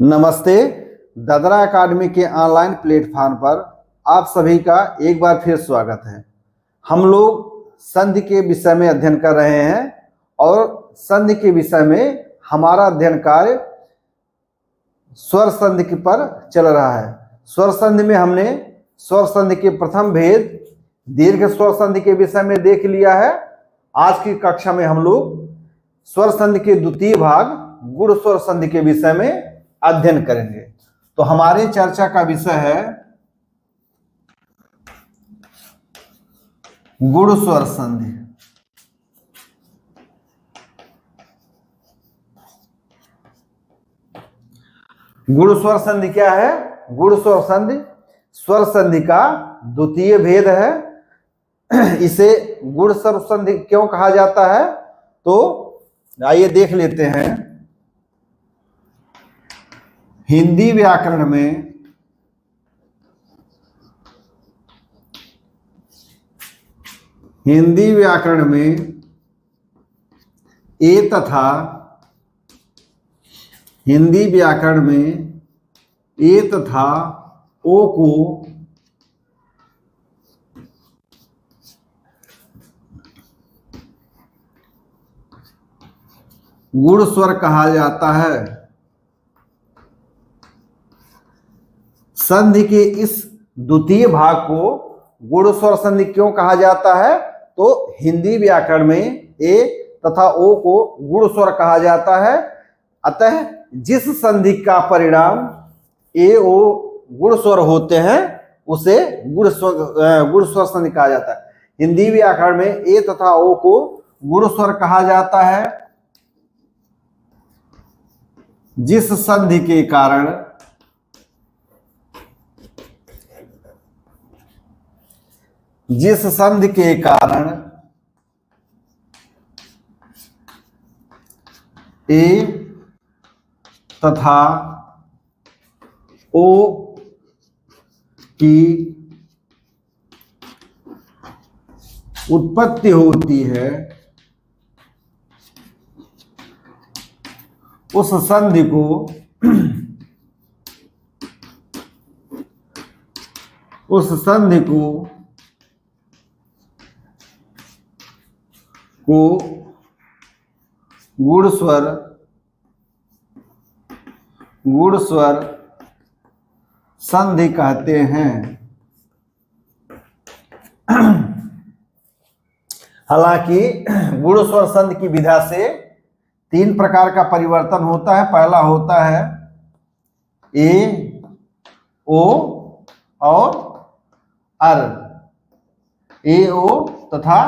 नमस्ते। ददरा अकादमी के online platform पर आप सभी का एक बार फिर स्वागत है। हम लोग संधि के विषय में अध्ययन कर रहे हैं और संधि के विषय में हमारा अध्ययन कार्य स्वर संधि पर चल रहा है। स्वर संधि में हमने स्वर संधि के प्रथम भेद दीर्घ स्वर संधि के विषय में देख लिया है। आज की कक्षा में हम लोग स्वर संधि के द्वितीय भाग गुण स्वर संधि के विषय में अध्ययन करेंगे। तो हमारे चर्चा का विषय है गुण स्वर संधि। गुण स्वर संधि क्या है? गुण स्वर संधि स्वर संधि का द्वितीय भेद है। इसे गुण स्वर संधि क्यों कहा जाता है? तो आइए देख लेते हैं। हिंदी व्याकरण में ए तथा हिंदी व्याकरण में ए तथा ओ को गुण स्वर कहा जाता है। संधि के इस द्वितीय भाग को गुण स्वर संधि क्यों कहा जाता है? तो हिंदी व्याकरण में ए तथा ओ को गुण स्वर कहा जाता है। अतः जिस संधि का परिणाम ए ओ गुण स्वर होते हैं उसे गुण स्वर संधि कहा जाता है। हिंदी व्याकरण में ए तथा ओ को गुण स्वर कहा जाता है जिस संधि के कारण ए तथा ओ की उत्पत्ति होती है उस संधि को गुण स्वर संधि कहते हैं। हालांकि गुण स्वर संधि की विधा से तीन प्रकार का परिवर्तन होता है। पहला होता है ए ओ और अर। ए ओ तथा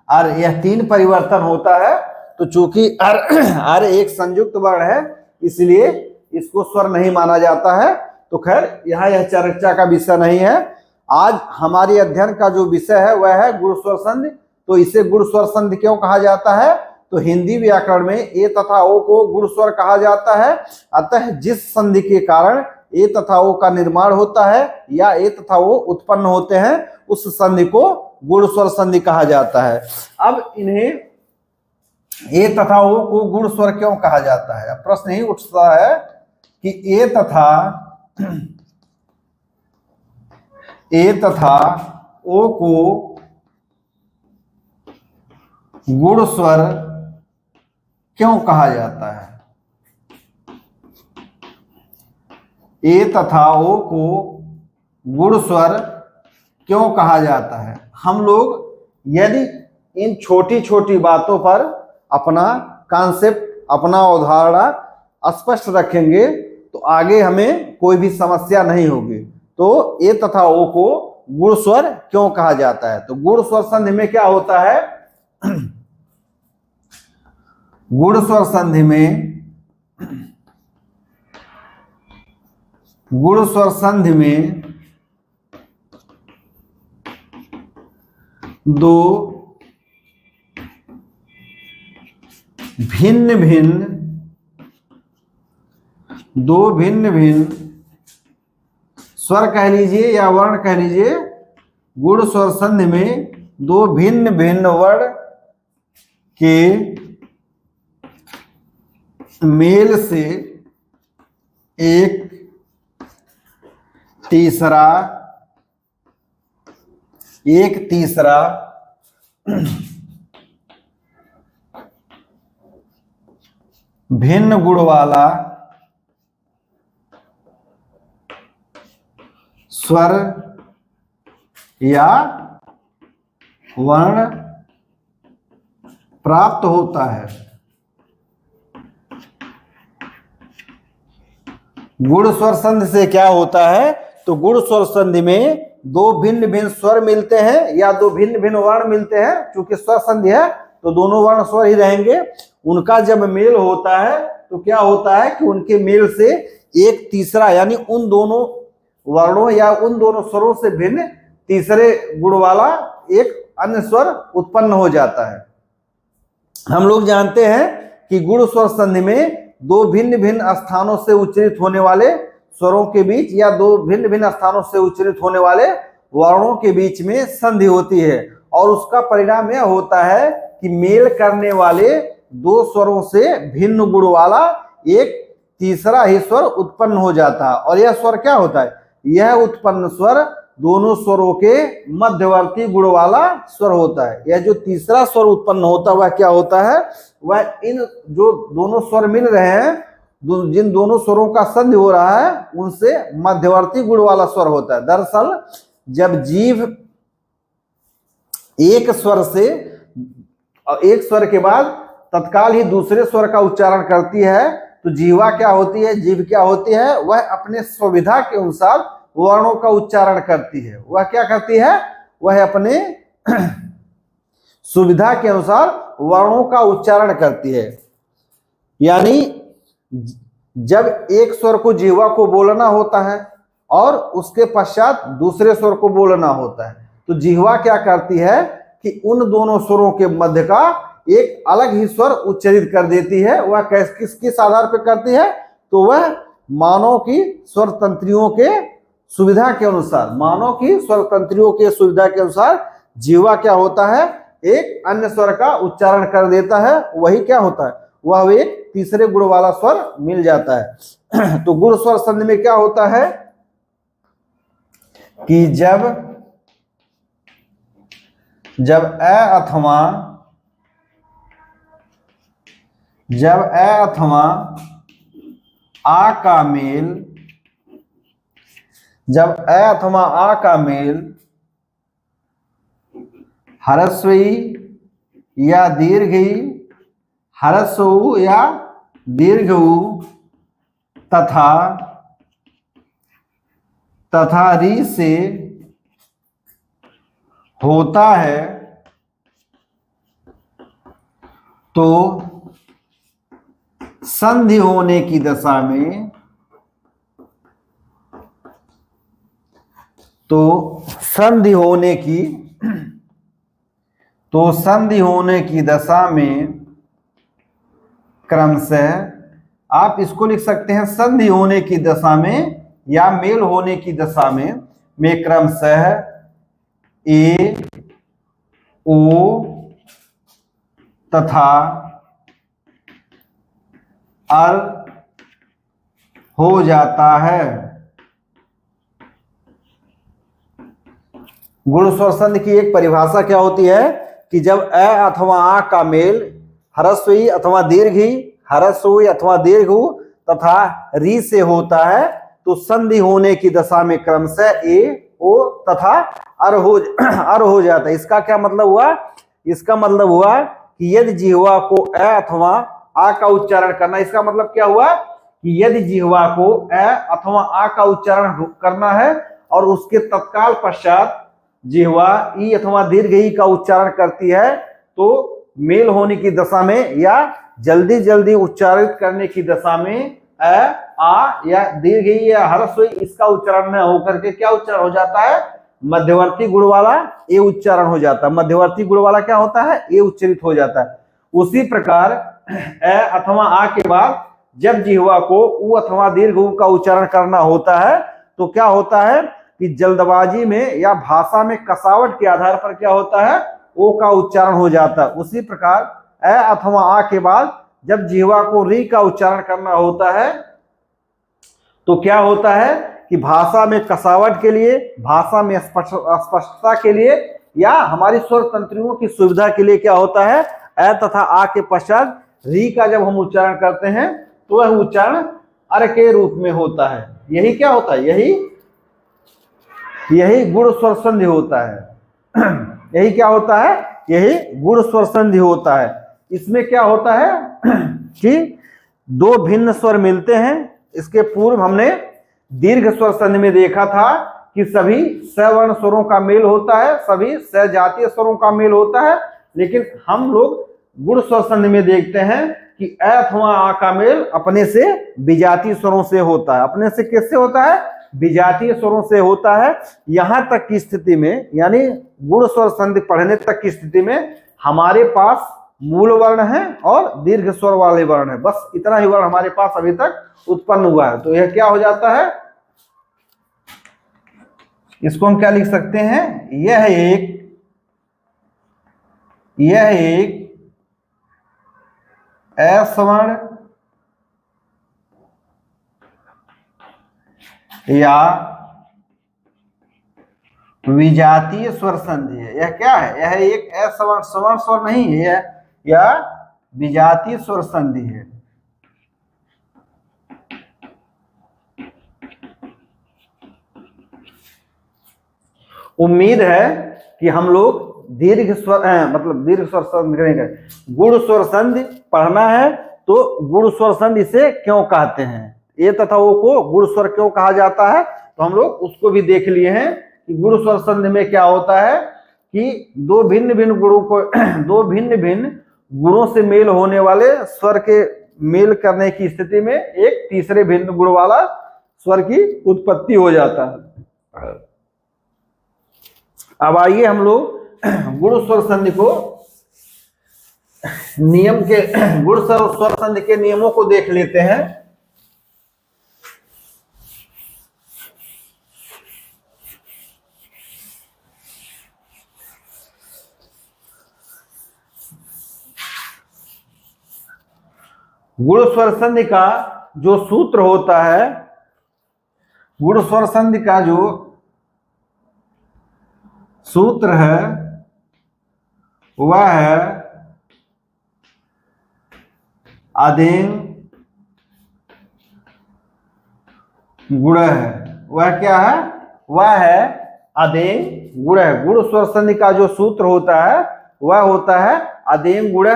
अर, यह तीन परिवर्तन होता है। तो चूंकि अर एक संयुक्त वर्ण है इसलिए इसको स्वर नहीं माना जाता है। तो खैर यहाँ यह चर्चा का विषय नहीं है। आज हमारे अध्ययन का जो विषय है वह है गुण स्वर संधि। तो इसे गुण स्वर संधि क्यों कहा जाता है? तो हिंदी व्याकरण में ए तथा ओ को गुण स्वर कहा जाता है। अतः जिस संधि के कारण ए तथा ओ का निर्माण होता है या ए तथा ओ उत्पन्न होते हैं उस संधि को गुण स्वर संधि कहा जाता है। अब इन्हें ए तथा ओ को गुण स्वर क्यों कहा जाता है? अब प्रश्न ही उठता है कि ए तथा ओ को गुण स्वर क्यों कहा जाता है? ए तथा ओ को गुण स्वर क्यों कहा जाता है? हम लोग यदि इन छोटी छोटी बातों पर अपना कॉन्सेप्ट, अपना अवधारणा स्पष्ट रखेंगे तो आगे हमें कोई भी समस्या नहीं होगी। तो ए तथा ओ को गुण स्वर क्यों कहा जाता है? तो गुण स्वर संधि में क्या होता है? गुण स्वर संधि में दो भिन्न भिन्न स्वर कह लीजिए या वर्ण कह लीजिए। गुण स्वर संधि में दो भिन्न भिन्न वर्ण के मेल से एक तीसरा भिन्न गुण वाला स्वर या वर्ण प्राप्त होता है। गुण स्वर संधि से क्या होता है? तो गुण स्वर संधि में दो भिन्न भिन्न स्वर मिलते हैं या दो भिन्न भिन्न वर्ण मिलते हैं। चूंकि स्वर संधि है तो दोनों वर्ण स्वर ही रहेंगे। उनका जब मेल होता है तो क्या होता है कि उनके मेल से एक तीसरा यानी उन दोनों वर्णों या उन दोनों स्वरों से भिन्न तीसरे गुण वाला एक अन्य स्वर उत्पन्न हो जाता है। हम लोग जानते हैं कि गुण स्वर संधि में दो भिन्न भिन्न स्थानों से उच्चारित होने वाले स्वरों के बीच या दो भिन्न भिन्न स्थानों से उच्चारित होने वाले वर्णों के बीच में संधि होती है और उसका परिणाम यह होता है कि मेल करने वाले दो स्वरों से भिन्न गुण वाला एक तीसरा ही स्वर उत्पन्न हो जाता है। और यह स्वर क्या होता है? यह उत्पन्न स्वर दोनों स्वरों के मध्यवर्ती गुण वाला स्वर होता है। यह जो तीसरा स्वर उत्पन्न होता है वह क्या होता है? वह इन जो दोनों स्वर मिल रहे हैं, जिन दोनों स्वरों का संधि हो रहा है उनसे मध्यवर्ती गुण वाला स्वर होता है। दरअसल जब जीभ एक स्वर के बाद तत्काल ही दूसरे स्वर का उच्चारण करती है तो जीवा क्या होती है? जीभ क्या होती है? वह अपने सुविधा के अनुसार वर्णों का उच्चारण करती है। वह क्या करती है? वह अपने सुविधा के अनुसार वर्णों का उच्चारण करती है। यानी जब एक स्वर को जीवा को बोलना होता है और उसके पश्चात दूसरे स्वर को बोलना होता है तो जीवा क्या करती है कि उन दोनों स्वरों के मध्य का एक अलग ही स्वर उच्चारित कर देती है। वह किस आधार पर करती है? तो वह मानव की स्वर तंत्रियों के सुविधा के अनुसार, मानव की स्वर तंत्रियों के सुविधा के अनुसार जीवा क्या होता है? एक अन्य स्वर का उच्चारण कर देता है। वही क्या होता है? वह एक तीसरे गुण वाला स्वर मिल जाता है। तो गुण स्वर संधि में क्या होता है कि जब अ अथवा आ का मेल, जब अ अथवा आ का मेल ह्रस्वई या दीर्घई, ह्रस्व या दीर्घ तथा री से होता है तो संधि होने की दशा में, संधि होने की दशा में क्रमशः आप इसको लिख सकते हैं संधि होने की दशा में या मेल होने की दशा में क्रमशः ए ओ तथा अर हो जाता है। गुण स्वर संधि की एक परिभाषा क्या होती है कि जब अ अथवा आ का मेल ह्रस्व अथवा दीर्घ, ह्रस्व अथवा दीर्घ तथा री से होता है तो संधि होने की दशा में क्रमशः ए ओ तथा अर हो जाता है। इसका क्या मतलब हुआ? इसका मतलब हुआ कि यदि जिह्वा को अ अथवा आ का उच्चारण करना, इसका मतलब क्या हुआ कि यदि जिह्वा को अ अथवा आ का उच्चारण करना है और उसके तत्काल पश्चात जिह्वा ई अथवा दीर्घ ई का उच्चारण करती है तो मेल होने की दशा में या जल्दी जल्दी उच्चारित करने की दशा में अ आ या दीर्घ ई या ह्रस्व इसका उच्चारण न होकर के क्या उच्चारण हो जाता है? मध्यवर्ती गुण वाला ए उच्चारण हो जाता है। मध्यवर्ती गुण वाला क्या होता है? ए उच्चारित हो जाता है। उसी प्रकार अ अथवा आ के बाद जब जिह्वा को उ अथवा दीर्घ उ का उच्चारण करना होता है तो क्या होता है कि जल्दबाजी में या भाषा में कसावट के आधार पर क्या होता है? ओ का उच्चारण हो जाता है। उसी प्रकार अ अथवा आ के बाद जब जिह्वा को री का उच्चारण करना होता है तो क्या होता है कि भाषा में कसावट के लिए, भाषा में स्पष्टता के लिए या हमारी स्वर तंत्रियों की सुविधा के लिए क्या होता है, अ तथा आ के पश्चात री का जब हम उच्चारण करते हैं तो वह उच्चारण अर के रूप में होता है। यही क्या होता है, यही गुण स्वर संधि होता है। यही क्या होता है, यही गुण स्वर संधि होता है। इसमें क्या होता है कि दो भिन्न स्वर मिलते हैं। इसके पूर्व हमने दीर्घ स्वर संधि में देखा था कि सभी सवर्ण स्वरों का मेल होता है, सभी सजातीय स्वरों का मेल होता है। लेकिन हम लोग गुण स्वर संधि में देखते हैं कि अ अथवा आ का मेल अपने से विजातीय स्वरों से होता है। अपने से किससे होता है, विजातीय स्वरों से होता है। यहां तक की स्थिति में, यानी गुण स्वर संधि पढ़ने तक की स्थिति में हमारे पास मूल वर्ण है और दीर्घ स्वर वाले वर्ण है। बस इतना ही वर्ण हमारे पास अभी तक उत्पन्न हुआ है। तो यह क्या हो जाता है, इसको हम क्या लिख सकते हैं, यह एक असवर्ण या विजातीय स्वर संधि है। यह क्या है, यह एक असवर्ण, सवर्ण स्वर नहीं है, यह विजातीय स्वर संधि है। उम्मीद है कि हम लोग दीर्घ स्वर मतलब दीर्घ स्वर संधि, गुण स्वर संधि पढ़ना है तो गुण स्वर संधि इसे क्यों कहते हैं, ए तथा ओ को गुण स्वर क्यों कहा जाता है, तो हम लोग उसको भी देख लिए हैं कि गुण स्वर संधि में क्या होता है कि दो भिन्न भिन्न गुणों को दो भिन्न भिन्न गुणों से मेल होने वाले स्वर के मेल करने की स्थिति में एक तीसरे भिन्न गुण वाला स्वर की उत्पत्ति हो जाता है। अब आइए हम लोग गुण स्वर संधि को नियम के गुण स्वर संधि के नियमों को देख लेते हैं। गुण स्वर संधि का जो सूत्र होता है, गुण स्वर संधि का जो सूत्र है वह है आदेम गुण है। वह क्या है, वह है आदेम गुण है। गुण स्वर संधि का जो सूत्र होता है वह होता है आदेम गुण।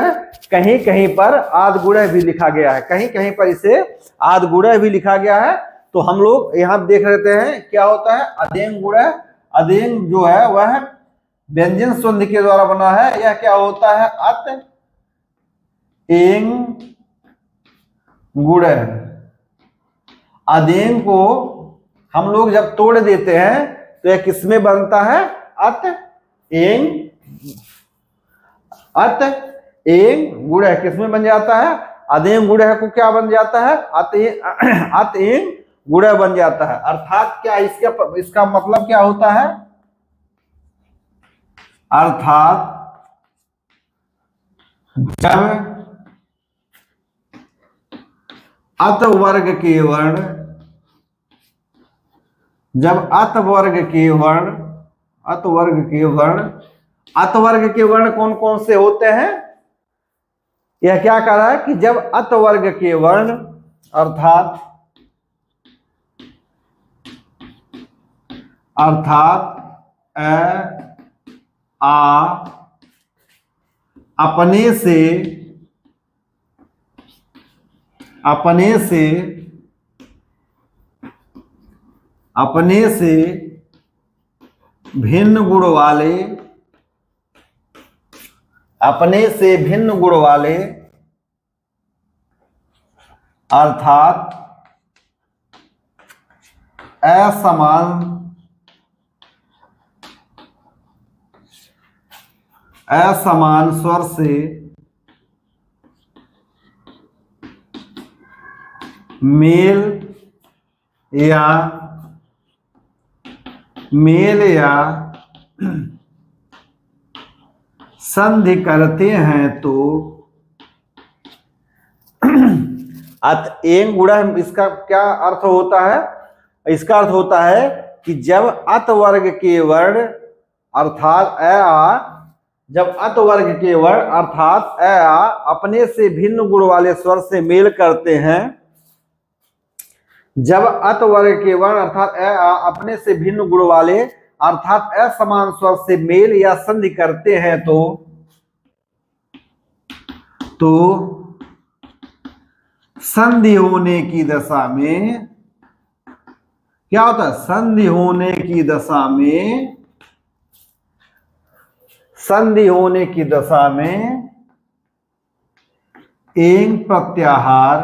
कहीं कहीं पर आद गुण भी लिखा गया है, कहीं कहीं पर इसे आद गुण भी लिखा गया है। तो हम लोग यहाँ देख लेते हैं क्या होता है आदेम गुण। आदेम जो है वह व्यंजन संधि के द्वारा बना है। यह क्या होता है, अत एंग गुण। आदेम को हम लोग जब तोड़ देते हैं तो यह किसमें बनता है, अत एंग गुण है। किसमें बन जाता है, आदेम गुण है को क्या बन जाता है, अत एंग गुण बन जाता है। अर्थात क्या इसका मतलब क्या होता है, अर्थात जब अत वर्ग के वर्ण, जब अत वर्ग के वर्ण कौन कौन से होते हैं, यह क्या कह रहा है कि जब अत वर्ग के वर्ण अर्थात अ आ अपने से भिन्न गुण वाले, अर्थात असमान स्वर से मेल या संधि करते हैं तो अत एंग गुणः, इसका क्या अर्थ होता है? इसका अर्थ होता है कि जब अत वर्ग के वर्ण अर्थात अ आ, जब अत वर्ग के वर्ण अर्थात अ आ अपने से भिन्न गुण वाले स्वर से मेल करते हैं, जब अत वर्ग के वर्ण अर्थात अ आ अपने से भिन्न गुण वाले अर्थात असमान स्वर से मेल या संधि करते हैं तो संधि होने की दशा में क्या होता है? संधि होने की दशा में, संधि होने की दशा में एंग प्रत्याहार,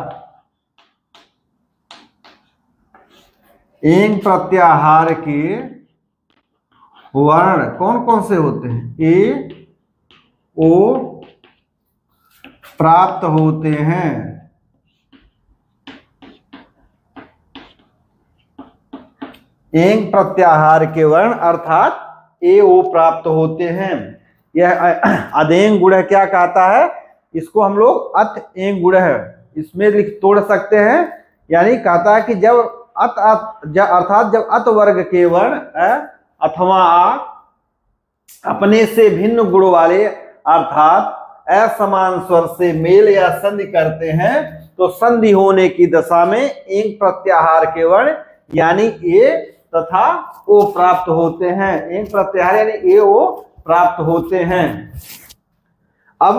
एंग प्रत्याहार के वर्ण कौन कौन से होते हैं? ए ओ प्राप्त होते हैं। एंग प्रत्याहार के वर्ण अर्थात ए ओ प्राप्त होते हैं। यह अदेंग गुण क्या कहता है? इसको हम लोग अत एंग गुण इसमें लिख तोड़ सकते हैं। यानी कहता है कि जब अर्थात जब अत वर्ग के वर्ण अथवा आ अपने से भिन्न गुण वाले अर्थात असमान स्वर से मेल या संधि करते हैं तो संधि होने की दशा में एंग प्रत्याहार के वर्ण यानी ए तथा ओ प्राप्त होते हैं। एंग प्रत्याहार यानी ए ओ प्राप्त होते हैं। अब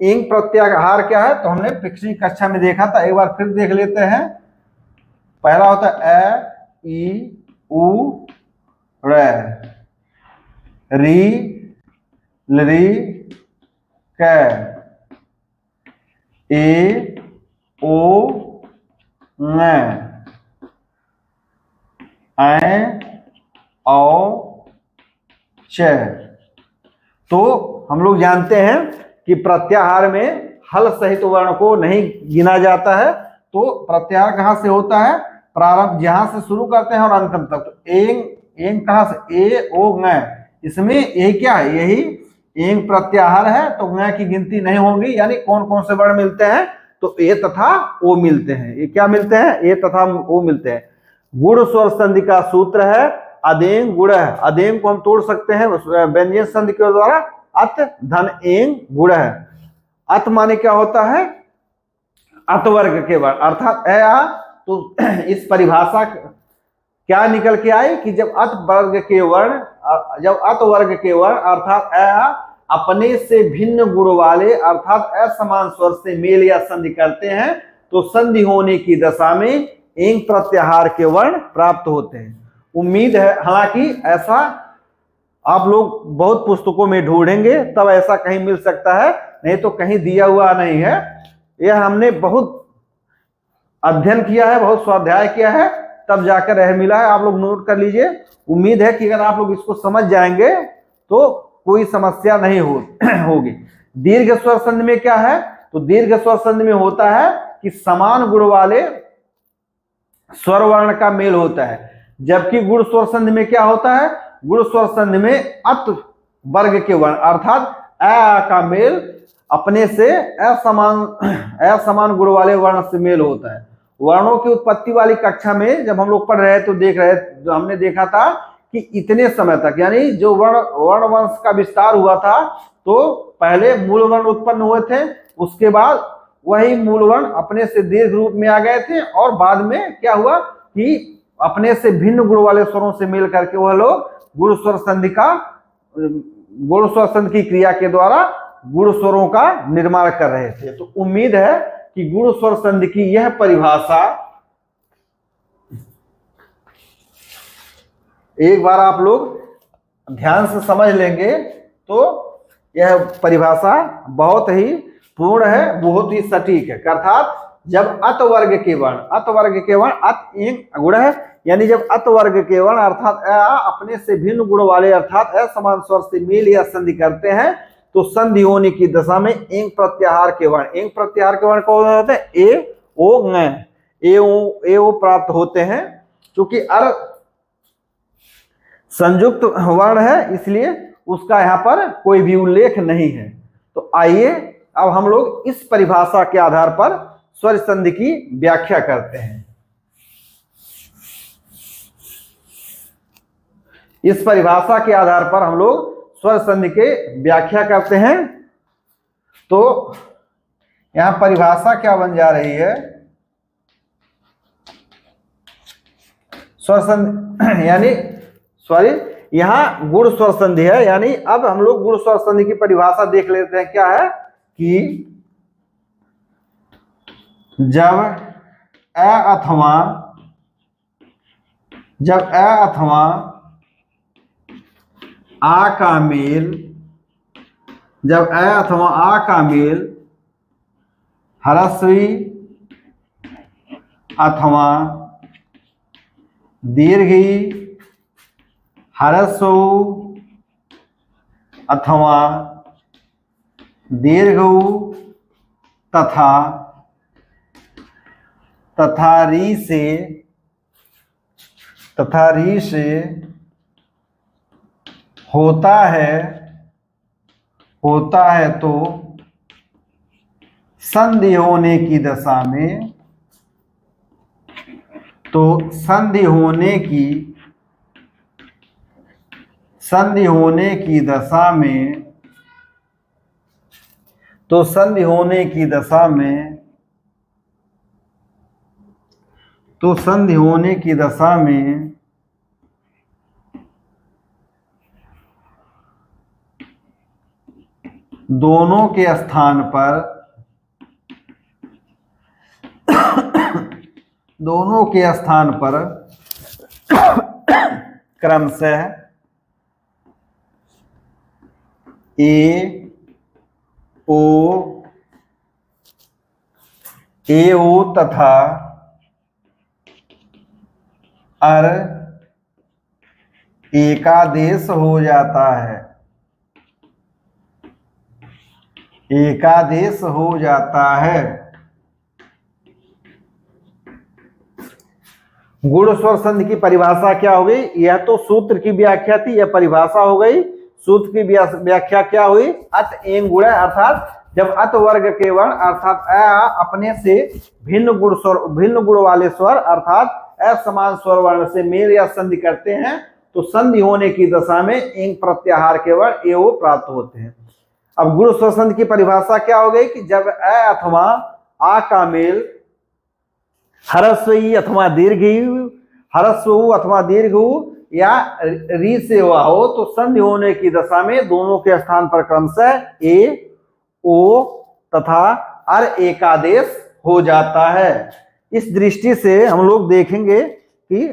एंग प्रत्याहार क्या है? तो हमने पिछली कक्षा में देखा था, एक बार फिर देख लेते हैं। पहला होता है अ ई उ रे, री लरी कै, ए ओ न, ऐ औ च। तो हम लोग जानते हैं कि प्रत्याहार में हल सहित वर्ण को नहीं गिना जाता है। तो प्रत्याहार कहां से होता है? प्रारंभ जहां से शुरू करते हैं और अंतिम तक। तो एंग, एंग कहां से? ए ओ न, इसमें ये क्या है? यही एंग प्रत्याहार है। तो न की गिनती नहीं होगी। यानी कौन कौन से वर्ण मिलते हैं? तो ए तथा ओ मिलते हैं। ये क्या मिलते हैं? ए तथा ओ मिलते हैं। गुण स्वर संधि का सूत्र है अदेंग गुण। अदेंग को हम तोड़ सकते हैं व्यंजन संधि के द्वारा, अत धन एंग गुण। अत माने क्या होता है? अत वर्ग के वर्ण अर्थात अ आ। तो इस परिभाषा क्या निकल के आई कि जब अत वर्ग के वर्ण, जब अत वर्ग के वर्ण अर्थात अ आ अपने से भिन्न गुण वाले अर्थात असमान स्वर से मेल या संधि करते हैं तो संधि होने की दशा में एंग प्रत्याहार के वर्ण प्राप्त होते हैं। उम्मीद है, हालांकि ऐसा आप लोग बहुत पुस्तकों में ढूंढेंगे तब ऐसा कहीं मिल सकता है, नहीं तो कहीं दिया हुआ नहीं है। यह हमने बहुत अध्ययन किया है, बहुत स्वाध्याय किया है, तब जाकर यह मिला है। आप लोग नोट कर लीजिए। उम्मीद है कि अगर आप लोग इसको समझ जाएंगे तो कोई समस्या नहीं होगी। दीर्घ स्वर संधि में क्या है? तो दीर्घ स्वर संधि में होता है कि समान गुण वाले स्वर वर्ण का मेल होता है। जबकि गुण स्वर संधि में क्या होता है? गुण स्वर संधि में अत वर्ग के वर्ण अर्थात अ का मेल अपने से असमान गुण वाले वर्ण से मेल होता है। वर्णों की उत्पत्ति वाली कक्षा में जब हम लोग पढ़ रहे तो हमने देखा था कि इतने समय तक, यानी जो वर्ण वंश का विस्तार हुआ था, तो पहले मूल वर्ण उत्पन्न हुए थे, उसके बाद वही मूल वर्ण अपने से दीर्घ रूप में आ गए थे, और बाद में क्या हुआ कि अपने से भिन्न गुण वाले स्वरों से मिल करके वह लोग गुण स्वर संधि की क्रिया के द्वारा गुण स्वरों का निर्माण कर रहे थे। तो उम्मीद है कि गुण स्वर संधि की यह परिभाषा एक बार आप लोग ध्यान से समझ लेंगे तो यह परिभाषा बहुत ही पूर्ण है, बहुत ही सटीक है। अर्थात जब अत वर्ग के वर्ण अत एंग गुण है, यानी जब अत वर्ग के वर्ण अर्थात अपने से भिन्न गुण वाले अर्थात असमान स्वर से मेल या संधि करते हैं तो संधि होने की दशा में एंग प्रत्याहार के वर्ण कौन होते हैं? ए ओ न, ए ओ प्राप्त होते हैं। क्योंकि अर संयुक्त वर्ण है इसलिए उसका यहाँ पर कोई भी उल्लेख नहीं है। तो आइए अब हम लोग इस परिभाषा के आधार पर स्वर संधि की व्याख्या करते हैं। इस परिभाषा के आधार पर हम लोग स्वर संधि के व्याख्या करते हैं। तो यहां परिभाषा क्या बन जा रही है, स्वर संधि यानी सॉरी यहां गुण स्वर संधि है, यानी अब हम लोग गुण स्वर संधि की परिभाषा देख लेते हैं। क्या है कि जब अ अथवा आ का मेल, जब अ अथवा आ का मेल ह्रस्वी अथवा दीर्घी, ह्रस्व अथवा दीर्घ तथा री से होता है तो संधि होने की दशा में, तो संधि होने की दशा में, तो संधि होने की दशा में, तो संधि होने की दशा में दोनों के स्थान पर, दोनों के स्थान पर क्रमशः ए ओ तथा अर एकादेश हो जाता है, एकादेश हो जाता है। गुण स्वर संधि की परिभाषा क्या हो गई, यह तो सूत्र की व्याख्या थी, यह परिभाषा हो गई। सूत्र की व्याख्या क्या हुई, अत एंग गुण, अर्थात जब अत वर्ग के वर्ण अर्थात अ अपने से भिन्न गुण वाले स्वर अर्थात असमान स्वर वर्ण से मेल या संधि करते हैं, तो संधि होने की दशा में एंग प्रत्याहार के वर्ण ए ओ प्राप्त होते हैं। अब गुण स्वर संधि की परिभाषा क्या हो गई कि जब अ अथवा आ का मेल ह्रस्व अथवा दीर्घ, ह्रस्व अथवा दीर्घ या री से हुआ हो, तो संधि होने की दशा में दोनों के स्थान पर क्रमशः ए ओ तथा अर एकादेश हो जाता है। इस दृष्टि से हम लोग देखेंगे कि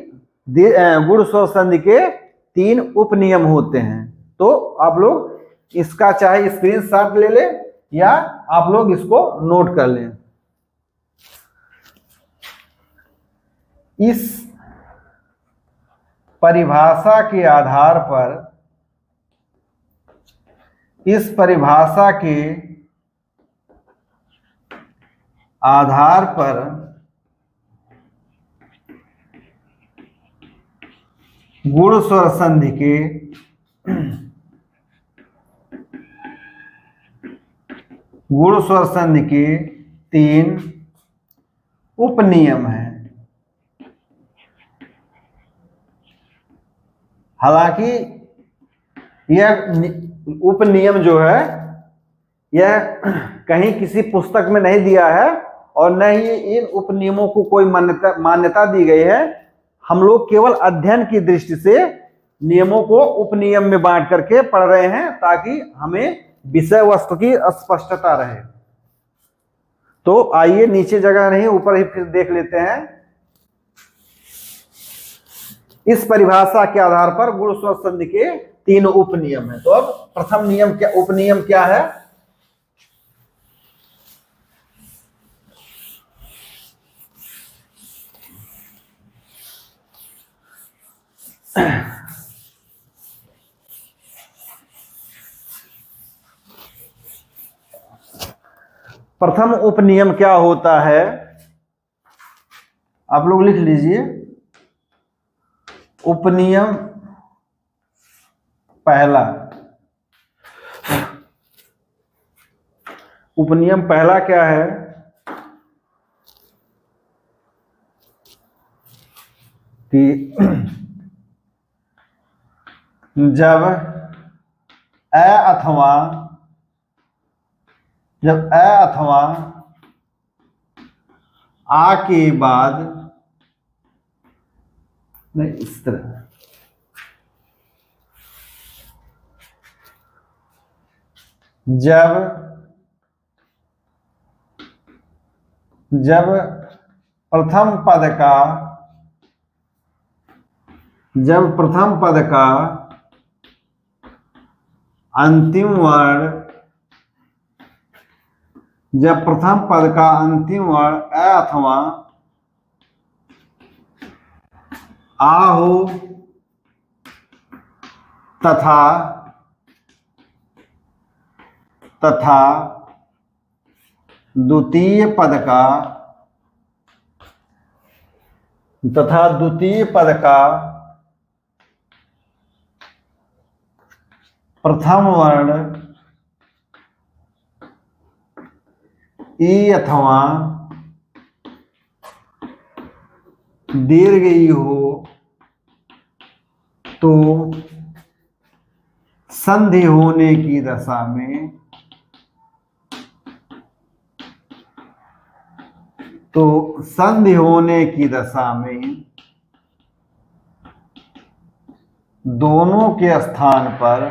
गुण स्वर संधि के 3 उपनियम होते हैं। तो आप लोग इसका चाहे स्क्रीनशॉट ले लें या आप लोग इसको नोट कर लें। इस परिभाषा के आधार पर, इस परिभाषा के आधार पर गुण स्वर संधि के गुण स्वर संधि के 3 उपनियम हैं। हालांकि यह उपनियम जो है यह कहीं किसी पुस्तक में नहीं दिया है और न ही इन उपनियमों को कोई मान्यता दी गई है। हम लोग केवल अध्ययन की दृष्टि से नियमों को उपनियम में बांट करके पढ़ रहे हैं ताकि हमें विषय वस्तु की स्पष्टता रहे। तो आइए, नीचे जगह नहीं ऊपर ही फिर देख लेते हैं। इस परिभाषा के आधार पर गुण स्वर संधि के 3 उपनियम हैं। तो अब प्रथम नियम क्या, उपनियम क्या है, प्रथम उपनियम क्या होता है, आप लोग लिख लीजिए। उपनियम पहला, उपनियम पहला क्या है कि जब अ अथवा आ के बाद, नहीं इस तरह, जब प्रथम पद का अंतिम वर्ण, जब प्रथम पद का अंतिम वर्ण अ अथवा आ हो तथा द्वितीय पद का प्रथम वर्ण ई अथवा दीर्घ ई हो तो संधि होने की दशा में, दोनों के स्थान पर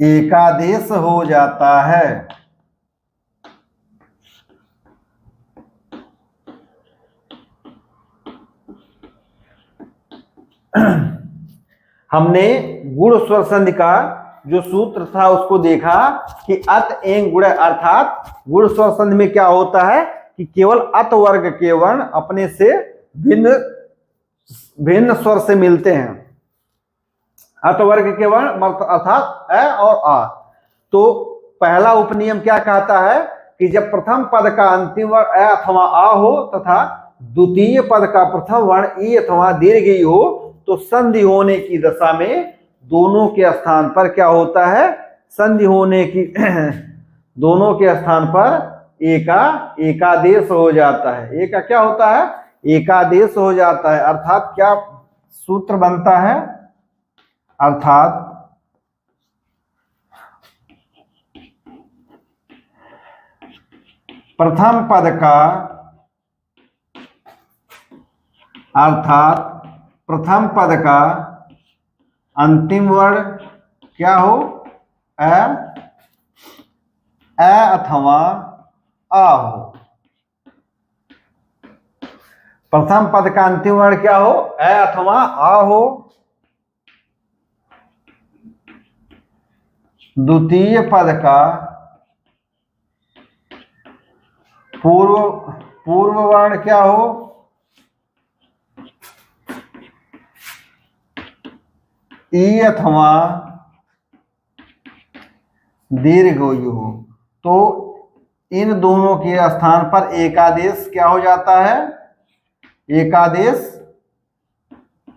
एकादेश हो जाता है। हमने गुण स्वर संधि का जो सूत्र था उसको देखा कि अत एंग गुण, अर्थात गुण स्वर संधि में क्या होता है कि केवल अत वर्ग के वर्ण अपने से भिन्न स्वर से मिलते हैं। अत वर्ग के वर्ण अर्थात अ और आ। तो पहला उपनियम क्या कहता है कि जब प्रथम पद का अंतिम वर्ण अ अथवा आ हो तथा द्वितीय पद का प्रथम वर्ण ई अथवा दीर्घ ई हो तो संधि होने की दशा में दोनों के स्थान पर क्या होता है, संधि होने की दोनों के स्थान पर एकादेश हो जाता है। एका क्या होता है, एकादेश हो जाता है। अर्थात क्या सूत्र बनता है, अर्थात प्रथम पद का, अर्थात प्रथम पद का अंतिम वर्ण क्या हो, अ अथवा आ हो। प्रथम पद का अंतिम वर्ण क्या हो, अ अथवा आ हो। द्वितीय पद का पूर्व वर्ण क्या हो, ई अथवा दीर्घ ई हो। तो इन दोनों के स्थान पर एकादेश क्या हो जाता है, एकादेश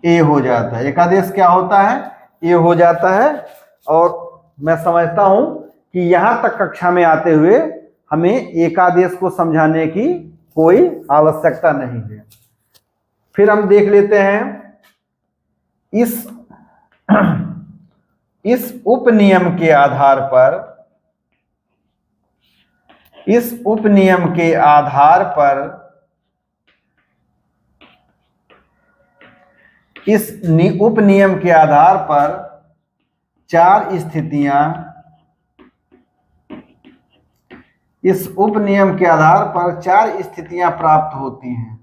ए हो जाता है। एकादेश क्या होता है, ए हो जाता है। और मैं समझता हूं कि यहां तक कक्षा में आते हुए हमें एकादेश को समझाने की कोई आवश्यकता नहीं है। फिर हम देख लेते हैं इस उपनियम के आधार पर, इस उपनियम के आधार पर, इस उपनियम के आधार पर चार स्थितियां, इस उपनियम के आधार पर चार स्थितियां प्राप्त होती हैं।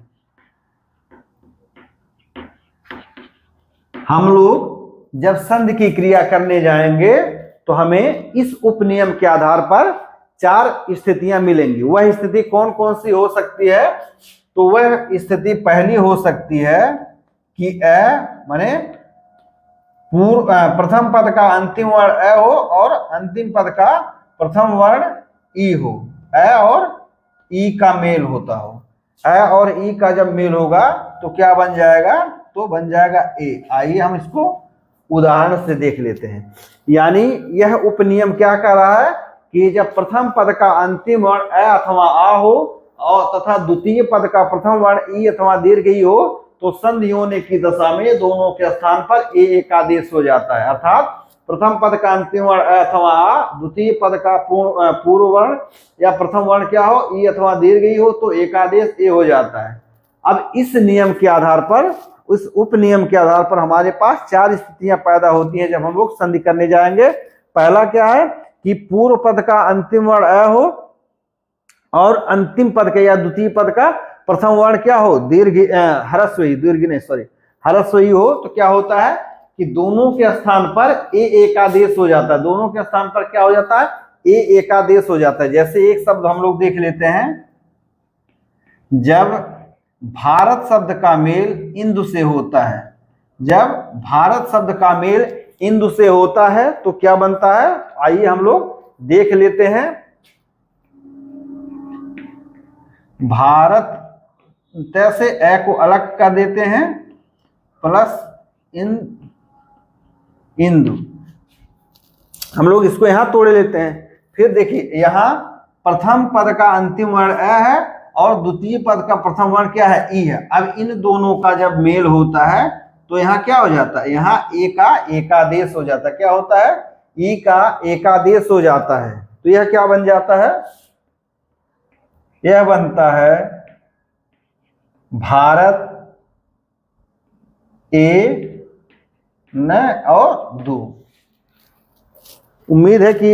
हम लोग जब संधि की क्रिया करने जाएंगे तो हमें इस उपनियम के आधार पर चार स्थितियां मिलेंगी। वह स्थिति कौन कौन सी हो सकती है, तो वह स्थिति पहली हो सकती है कि अ माने प्रथम पद का अंतिम वर्ण अ हो और अंतिम पद का प्रथम वर्ण ई हो। अ और ई का मेल होता हो। अ और ई का जब मेल होगा तो क्या बन जाएगा, तो बन जाएगा ए। आइए हम इसको उदाहरण से देख लेते हैं। यानी यह उपनियम क्या कह रहा है कि जब प्रथम पद का अंतिम वर्ण अ अथवा आ हो और तथा द्वितीय पद का प्रथम वर्ण ई अथवा दीर्घ ई हो तो संधि होने की दशा में दोनों के स्थान पर ए एक आदेश हो जाता है। अर्थात प्रथम पद का अंतिम वर्ण अ अथवा आ, द्वितीय पद का पूर्व वर्ण या प्रथम वर्ण क्या हो ई अथवा दीर्घ ई हो तो एकादेश ए हो जाता है। अब इस नियम के आधार पर, उस उपनियम के आधार पर हमारे पास चार स्थितियां पैदा होती हैं जब हम लोग संधि करने जाएंगे। पहला क्या है कि पूर्व पद का अंतिम वर्ण अ हो और अंतिम पद का या द्वितीय पद का प्रथम वर्ण क्या हो दीर्घ ह्रस्व दीर्घ नहीं सॉरी ह्रस्व हो तो क्या होता है कि दोनों के स्थान पर ए एकादेश हो जाता है। दोनों के स्थान पर क्या हो जाता है, ए एकादेश हो जाता है। जैसे एक शब्द हम लोग देख लेते हैं, जब भारत शब्द का मेल इंदु से होता है, जब भारत शब्द का मेल इंदु से होता है तो क्या बनता है, आइए हम लोग देख लेते हैं। भारत से ए को अलग कर देते हैं प्लस इंदु, हम लोग इसको यहां तोड़ लेते हैं। फिर देखिए यहां प्रथम पद का अंतिम वर्ण अ है और द्वितीय पद का प्रथम वर्ण क्या है ई है। अब इन दोनों का जब मेल होता है तो यहाँ क्या हो जाता है, यहाँ ए का एकादेश हो जाता है। क्या होता है, ई का एकादेश हो जाता है। तो यह क्या बन जाता है, यह बनता है भारत ए न और दो। उम्मीद है कि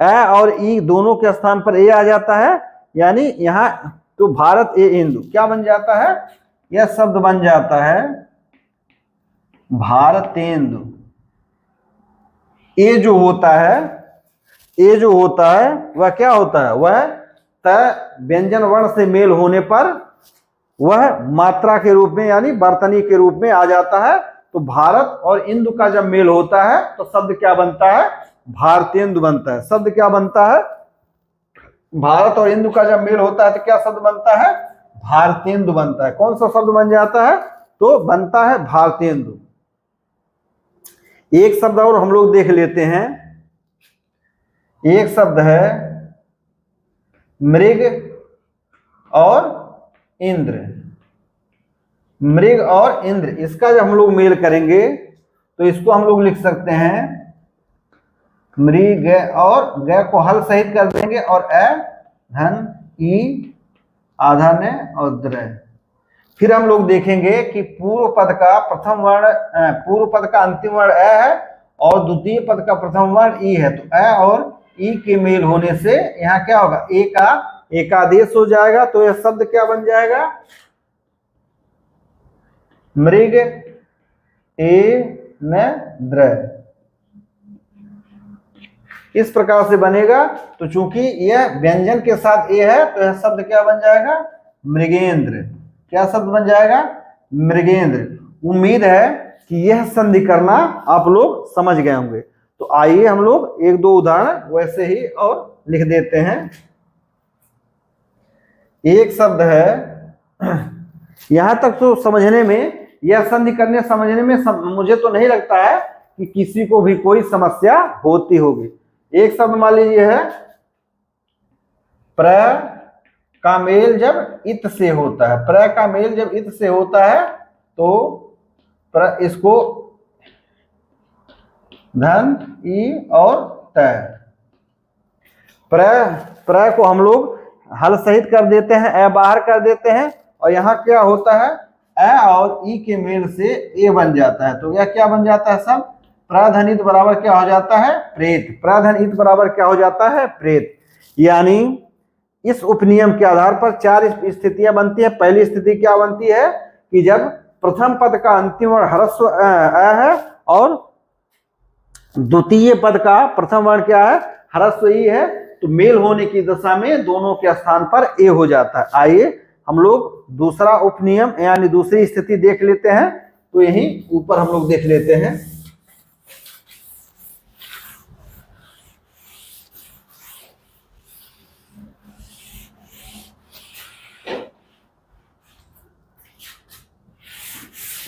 ए और ई दोनों के स्थान पर ए आ जाता है, यानी यहां तो भारत ए इंदु क्या बन जाता है, यह शब्द बन जाता है भारतेंदु। ए जो होता है, ए जो होता है वह क्या होता है, वह त व्यंजन वर्ण से मेल होने पर वह मात्रा के रूप में यानी वर्तनी के रूप में आ जाता है। तो भारत और इंदु का जब मेल होता है तो शब्द क्या बनता है, भारतेंदु बनता है। शब्द क्या बनता है, भारत और इंदु का जब मेल होता है तो क्या शब्द बनता है, भारतेंदु बनता है। कौन सा शब्द बन जाता है, तो बनता है भारतेंदु। एक शब्द और हम लोग देख लेते हैं, एक शब्द है मृग और इंद्र। मृग और इंद्र, इसका जब हम लोग मेल करेंगे तो इसको हम लोग लिख सकते हैं मृग और ग को हल सहित कर देंगे और अ धन ई आधा ने और द्र। फिर हम लोग देखेंगे कि पूर्व पद का प्रथम वर्ण पूर्व पद का अंतिम वर्ण अ है और द्वितीय पद का प्रथम वर्ण ई है। तो अ और ई के मेल होने से यहाँ क्या होगा, ए का एकादेश हो जाएगा। तो यह शब्द क्या बन जाएगा, मृग ए न द्र, इस प्रकार से बनेगा। तो चूंकि यह व्यंजन के साथ ए है तो यह शब्द क्या बन जाएगा, मृगेंद्र। क्या शब्द बन जाएगा, मृगेंद्र। उम्मीद है कि यह संधि करना आप लोग समझ गए होंगे। तो आइए हम लोग एक दो उदाहरण वैसे ही और लिख देते हैं। एक शब्द है, यहां तक तो समझने में, यह संधि करने समझने में मुझे तो नहीं लगता है कि किसी को भी कोई समस्या होती होगी। एक शब्द मान लीजिए है प्र का मेल जब इत से होता है, प्र का मेल जब इत से होता है तो इसको धन ई और त, प्र को हम लोग हल सहित कर देते हैं, ए बाहर कर देते हैं और यहाँ क्या होता है, ए और ई के मेल से ए बन जाता है। तो यह क्या बन जाता है, सब प्राधनित बराबर क्या हो जाता है, प्रेत। प्राधनित बराबर क्या हो जाता है, प्रेत। यानी इस उपनियम के आधार पर चार स्थितियां बनती है। पहली स्थिति क्या बनती है कि जब प्रथम पद का अंतिम वर्ण ह्रस्व अ है और द्वितीय पद का प्रथम वर्ण क्या है, ह्रस्व ई है, तो मेल होने की दशा में दोनों के स्थान पर ए हो जाता है। आइए हम लोग दूसरा उपनियम यानी दूसरी स्थिति देख लेते हैं। तो यही ऊपर हम लोग देख लेते हैं।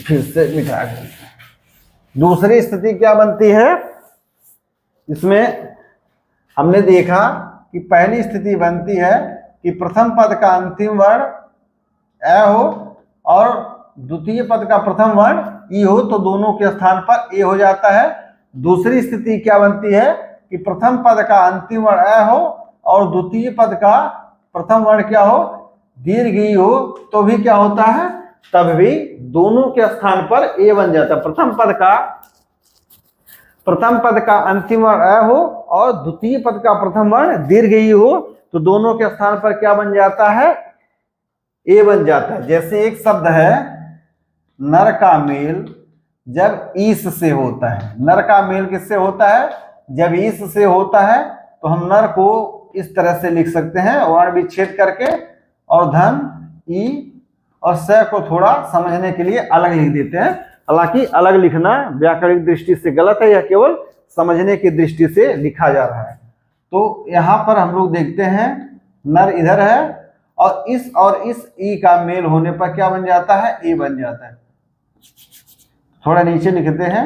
फिर से मिटा दूसरी स्थिति क्या बनती है? इसमें हमने देखा कि पहली स्थिति बनती है कि प्रथम पद का अंतिम वर्ण अ हो और द्वितीय पद का प्रथम वर्ण ई हो, तो दोनों के स्थान पर ए हो जाता है। दूसरी स्थिति क्या बनती है कि प्रथम पद का अंतिम वर्ण अ हो और द्वितीय पद का प्रथम वर्ण क्या हो, दीर्घ ई हो, तो भी क्या होता है, तब भी दोनों के स्थान पर ए बन जाता है। प्रथम पद का अंतिम वर्ण अ हो और द्वितीय पद का प्रथम वर्ण दीर्घ ई हो, तो दोनों के स्थान पर क्या बन जाता है, ए बन जाता है। जैसे एक शब्द है नर का मेल जब ईस से होता है। नर का मेल किससे होता है? जब ईस से होता है। तो हम नर को इस तरह से लिख सकते हैं, वर्ण विच्छेद करके, और धन ई और स को थोड़ा समझने के लिए अलग लिख देते हैं। हालांकि अलग लिखना व्याकरणिक दृष्टि से गलत है, यह केवल समझने की दृष्टि से लिखा जा रहा है। तो यहाँ पर हम लोग देखते हैं नर इधर है और इस ई का मेल होने पर क्या बन जाता है, ए बन जाता है। थोड़ा नीचे लिखते हैं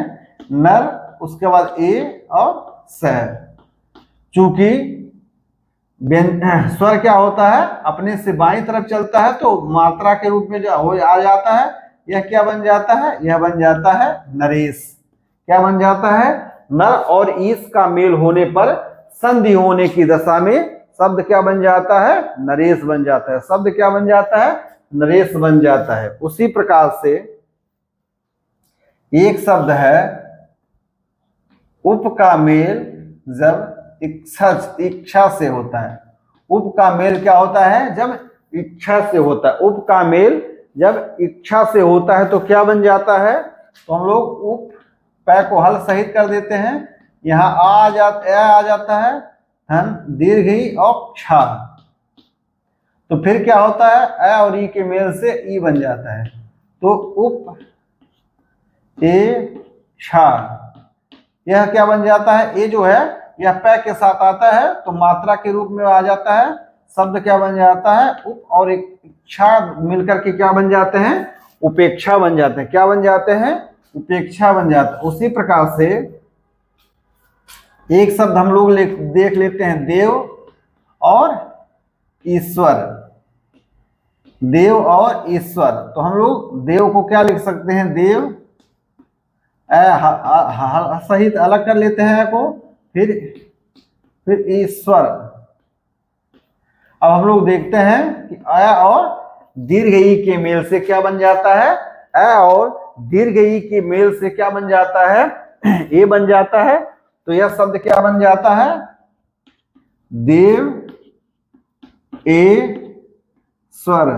नर, उसके बाद ए और स। चूंकि स्वर क्या होता है, अपने से बाईं तरफ चलता है तो मात्रा के रूप में जो आ जाता है, यह क्या बन जाता है, यह बन जाता है नरेश। क्या बन जाता है? नर और ईस का मेल होने पर संधि होने की दशा में शब्द क्या बन जाता है, नरेश बन जाता है। शब्द क्या बन जाता है, नरेश बन जाता है। उसी प्रकार से एक शब्द है उप का मेल जब इच्छा से होता है। उप का मेल क्या होता है, जब इच्छा से होता है। उप का मेल जब इच्छा से होता है तो क्या बन जाता है, तो हम लोग उप पै को हल सहित कर देते हैं। यहाँ आ जाता है, धन दीर्घ ई और क्षा, तो फिर क्या होता है, अ और ई के मेल से ई बन जाता है। तो उप ए क्षा, यह क्या बन जाता है, ए जो है यह पै के साथ आता है तो मात्रा के रूप में आ जाता है। शब्द क्या बन जाता है, उप और इच्छा मिलकर के क्या बन जाते हैं, उपेक्षा बन जाते हैं। क्या बन जाते हैं, उपेक्षा बन जाते हैं। उसी प्रकार से एक शब्द हम लोग देख लेते हैं देव और ईश्वर। देव और ईश्वर, तो हम लोग देव को क्या लिख सकते हैं, देव सहित अलग कर लेते हैं को, फिर ईश्वर। अब हम लोग देखते हैं कि अ और दीर्घ ई के मेल से क्या बन जाता है, अ और दीर्घ ई के मेल से क्या बन जाता है, ए बन जाता है। तो यह शब्द क्या बन जाता है, देव ए स्वर।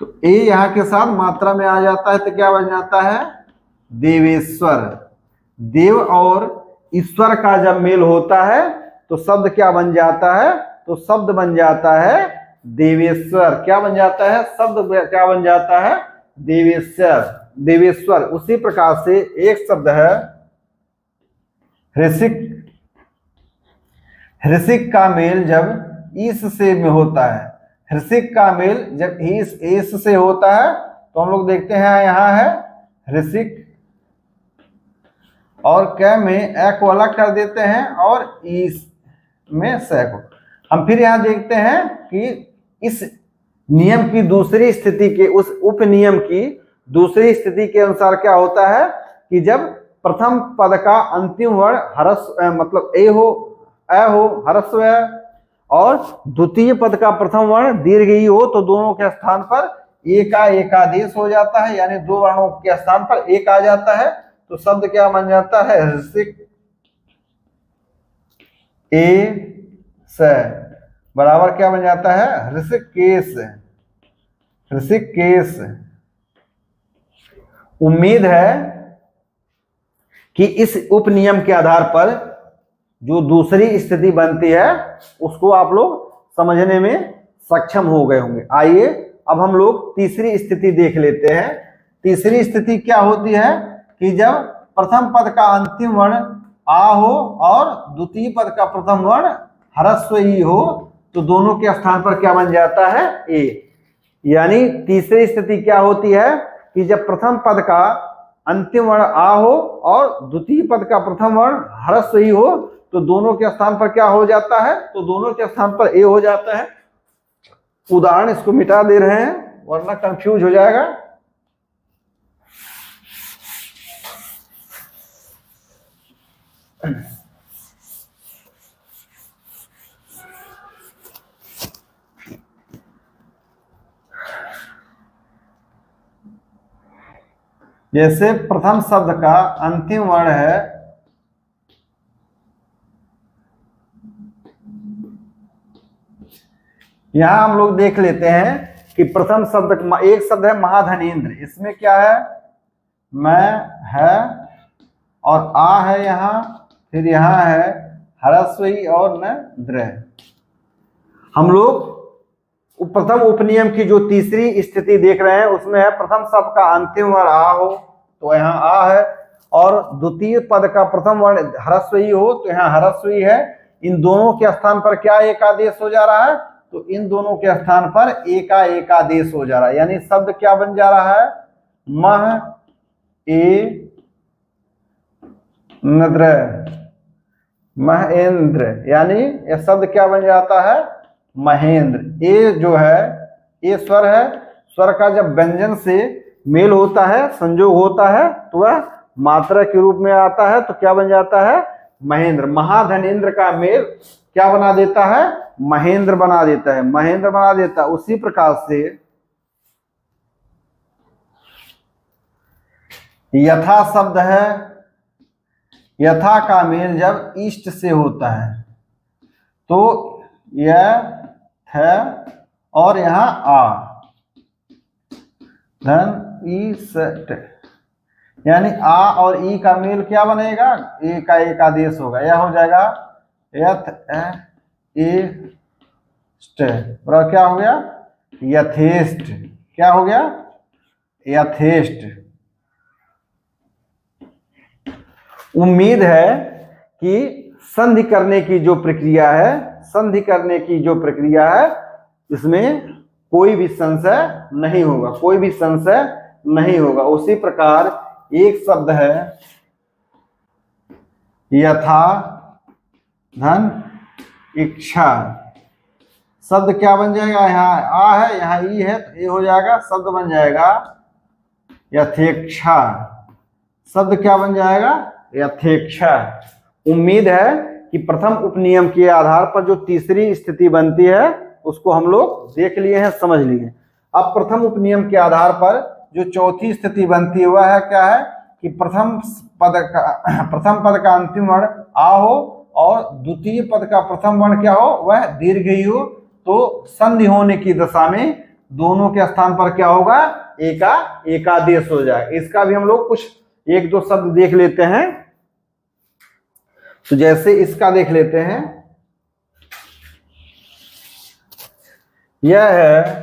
तो ए यहां के साथ मात्रा में आ जाता है तो क्या बन जाता है, देवेश्वर। देव और ईश्वर का जब मेल होता है तो शब्द क्या बन जाता है, तो शब्द बन जाता है देवेश्वर। क्या बन जाता है, शब्द क्या बन जाता है, देवेश्वर। उसी प्रकार से एक शब्द है हृषिक। हृषिक का मेल जब ईस से में होता है। हृषिक का मेल जब ईस से होता है तो हम लोग देखते हैं यहाँ है हृषिक, और क में ए को अलग कर देते हैं और ईस में स को। हम फिर यहाँ देखते हैं कि इस नियम की दूसरी स्थिति के, उस उप नियम की दूसरी स्थिति के अनुसार क्या होता है कि जब प्रथम पद का अंतिम वर्ण ह्रस्व मतलब ए हो, अ हो, ह्रस्व है, और द्वितीय पद का प्रथम वर्ण दीर्घ ई हो, तो दोनों के स्थान पर ए का एकादेश हो जाता है, यानी दो वर्णों के स्थान पर एक आ जाता है। तो शब्द क्या बन जाता है, हृषिक ए स बराबर क्या बन जाता है, हृषिकेश। हृषिकेश। उम्मीद है कि इस उपनियम के आधार पर जो दूसरी स्थिति बनती है उसको आप लोग समझने में सक्षम हो गए होंगे। आइए अब हम लोग तीसरी स्थिति देख लेते हैं। तीसरी स्थिति क्या होती है कि जब प्रथम पद का अंतिम वर्ण आ हो और द्वितीय पद का प्रथम वर्ण ह्रस्व ई हो, तो दोनों के स्थान पर क्या बन जाता है, ए। यानी तीसरी स्थिति क्या होती है कि जब प्रथम पद का अंतिम वर्ण आ हो और द्वितीय पद का प्रथम वर्ण ह्रस्व ही हो तो दोनों के स्थान पर क्या हो जाता है? तो दोनों के स्थान पर ए हो जाता है। उदाहरण इसको मिटा दे रहे हैं वरना कंफ्यूज हो जाएगा। जैसे प्रथम शब्द का अंतिम वर्ण है यहां हम लोग देख लेते हैं कि प्रथम शब्द एक शब्द है महाधनेन्द्र, इसमें क्या है? मैं है और आ है यहां, फिर यहां है ह्रस्व और न द्र। हम लोग प्रथम उपनियम की जो तीसरी स्थिति देख रहे हैं उसमें है प्रथम शब्द का अंतिम वर्ण आ हो तो यहाँ आ है और द्वितीय पद का प्रथम वर्ण ह्रस्व हो तो यहाँ ह्रस्व है। इन दोनों के स्थान पर क्या एक आदेश हो जा रहा है? तो इन दोनों के स्थान पर एक आदेश हो जा रहा है, यानी शब्द क्या बन जा रहा है? मह ए नद्र, महेंद्र, यानी यह शब्द क्या बन जाता है? महेंद्र। ए जो है ए स्वर है, स्वर का जब व्यंजन से मेल होता है, संयोग होता है तो वह मात्रा के रूप में आता है तो क्या बन जाता है? महेंद्र। महाधनेन्द्र का मेल क्या बना देता है? महेंद्र बना देता है, महेंद्र बना देता है। उसी प्रकार से यथा शब्द है, यथा का मेल जब इष्ट से होता है तो यह है और यहां आ धन ई सट, यानी आ और ई का मेल क्या बनेगा? ए का एक आदेश होगा, यह हो जाएगा यथ ए बराबर क्या हो गया? यथेष्ट। क्या हो गया? यथेष्ट। उम्मीद है कि संधि करने की जो प्रक्रिया है, संधि करने की जो प्रक्रिया है इसमें कोई भी संशय नहीं होगा, कोई भी संशय नहीं होगा। उसी प्रकार एक शब्द है यथा धन इच्छा, शब्द क्या बन जाएगा? यहाँ आ है यहाँ ई है तो ये हो जाएगा, शब्द बन जाएगा यथेक्षा। शब्द क्या बन जाएगा? यथेक्षा। उम्मीद है कि प्रथम उपनियम के आधार पर जो तीसरी स्थिति बनती है उसको हम लोग देख लिए हैं, समझ लिए। अब प्रथम उपनियम के आधार पर जो चौथी स्थिति बनती है वह है क्या है? कि प्रथम पद का अंतिम वर्ण आ हो और द्वितीय पद का प्रथम वर्ण क्या हो? वह दीर्घ ही हो तो संधि होने की दशा में दोनों के स्थान पर क्या होगा? एकादेश हो जाए। इसका भी हम लोग कुछ एक दो शब्द देख लेते हैं। तो जैसे इसका देख लेते हैं, यह है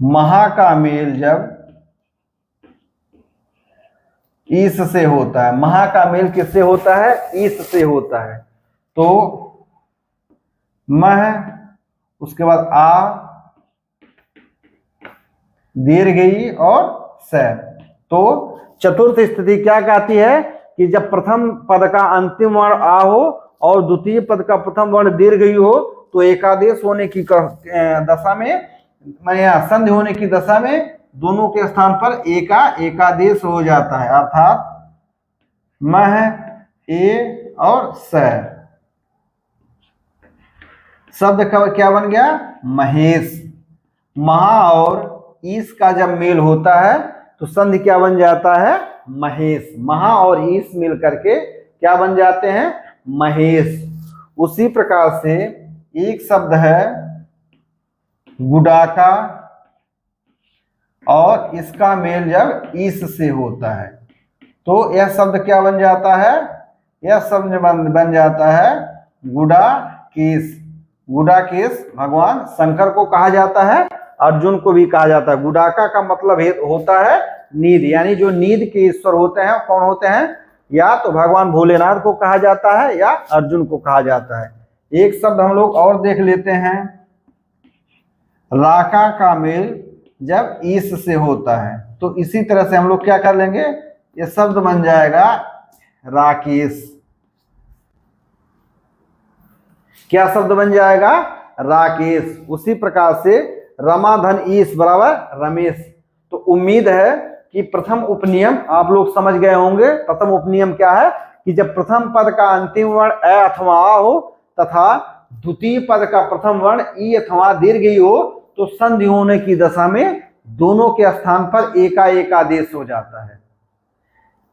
महा का मेल जब ईस से होता है। महा का मेल किससे होता है? ईस से होता है। तो मह, उसके बाद आ, दीर्घ ई और स। तो चतुर्थ स्थिति क्या कहती है? कि जब प्रथम पद का अंतिम वर्ण आ हो और द्वितीय पद का प्रथम वर्ण दीर्घ ई हो तो एकादेश होने की दशा में, संधि होने की दशा में दोनों के स्थान पर एकादेश हो जाता है, अर्थात मह ए और स। शब्द का क्या बन गया? महेश। महा और ईस का जब मेल होता है तो संधि क्या बन जाता है? महेश। महा और ईस मिल करके क्या बन जाते हैं? महेश। उसी प्रकार से एक शब्द है गुडाका और इसका मेल जब ईस से होता है तो यह शब्द क्या बन जाता है? यह शब्द बन जाता है गुडाकेश। गुडाकेश भगवान शंकर को कहा जाता है, अर्जुन को भी कहा जाता है। गुडाका का मतलब होता है नींद, यानी जो नींद के ईश्वर होते हैं कौन होते हैं? या तो भगवान भोलेनाथ को कहा जाता है या अर्जुन को कहा जाता है। एक शब्द हम लोग और देख लेते हैं, राका का मेल जब ईस से होता है तो इसी तरह से हम लोग क्या कर लेंगे, ये शब्द बन जाएगा राकेश। क्या शब्द बन जाएगा, राकेश। उसी प्रकार से रमा धन ईश बराबर रमेश। तो उम्मीद है कि प्रथम उपनियम आप लोग समझ गए होंगे। प्रथम उपनियम क्या है कि जब प्रथम पद का अंतिम वर्ण अ अथवा आ हो तथा द्वितीय पद का प्रथम वर्ण ई अथवा दीर्घ ई हो तो संधि होने की दशा में दोनों के स्थान पर एक आदेश हो जाता है।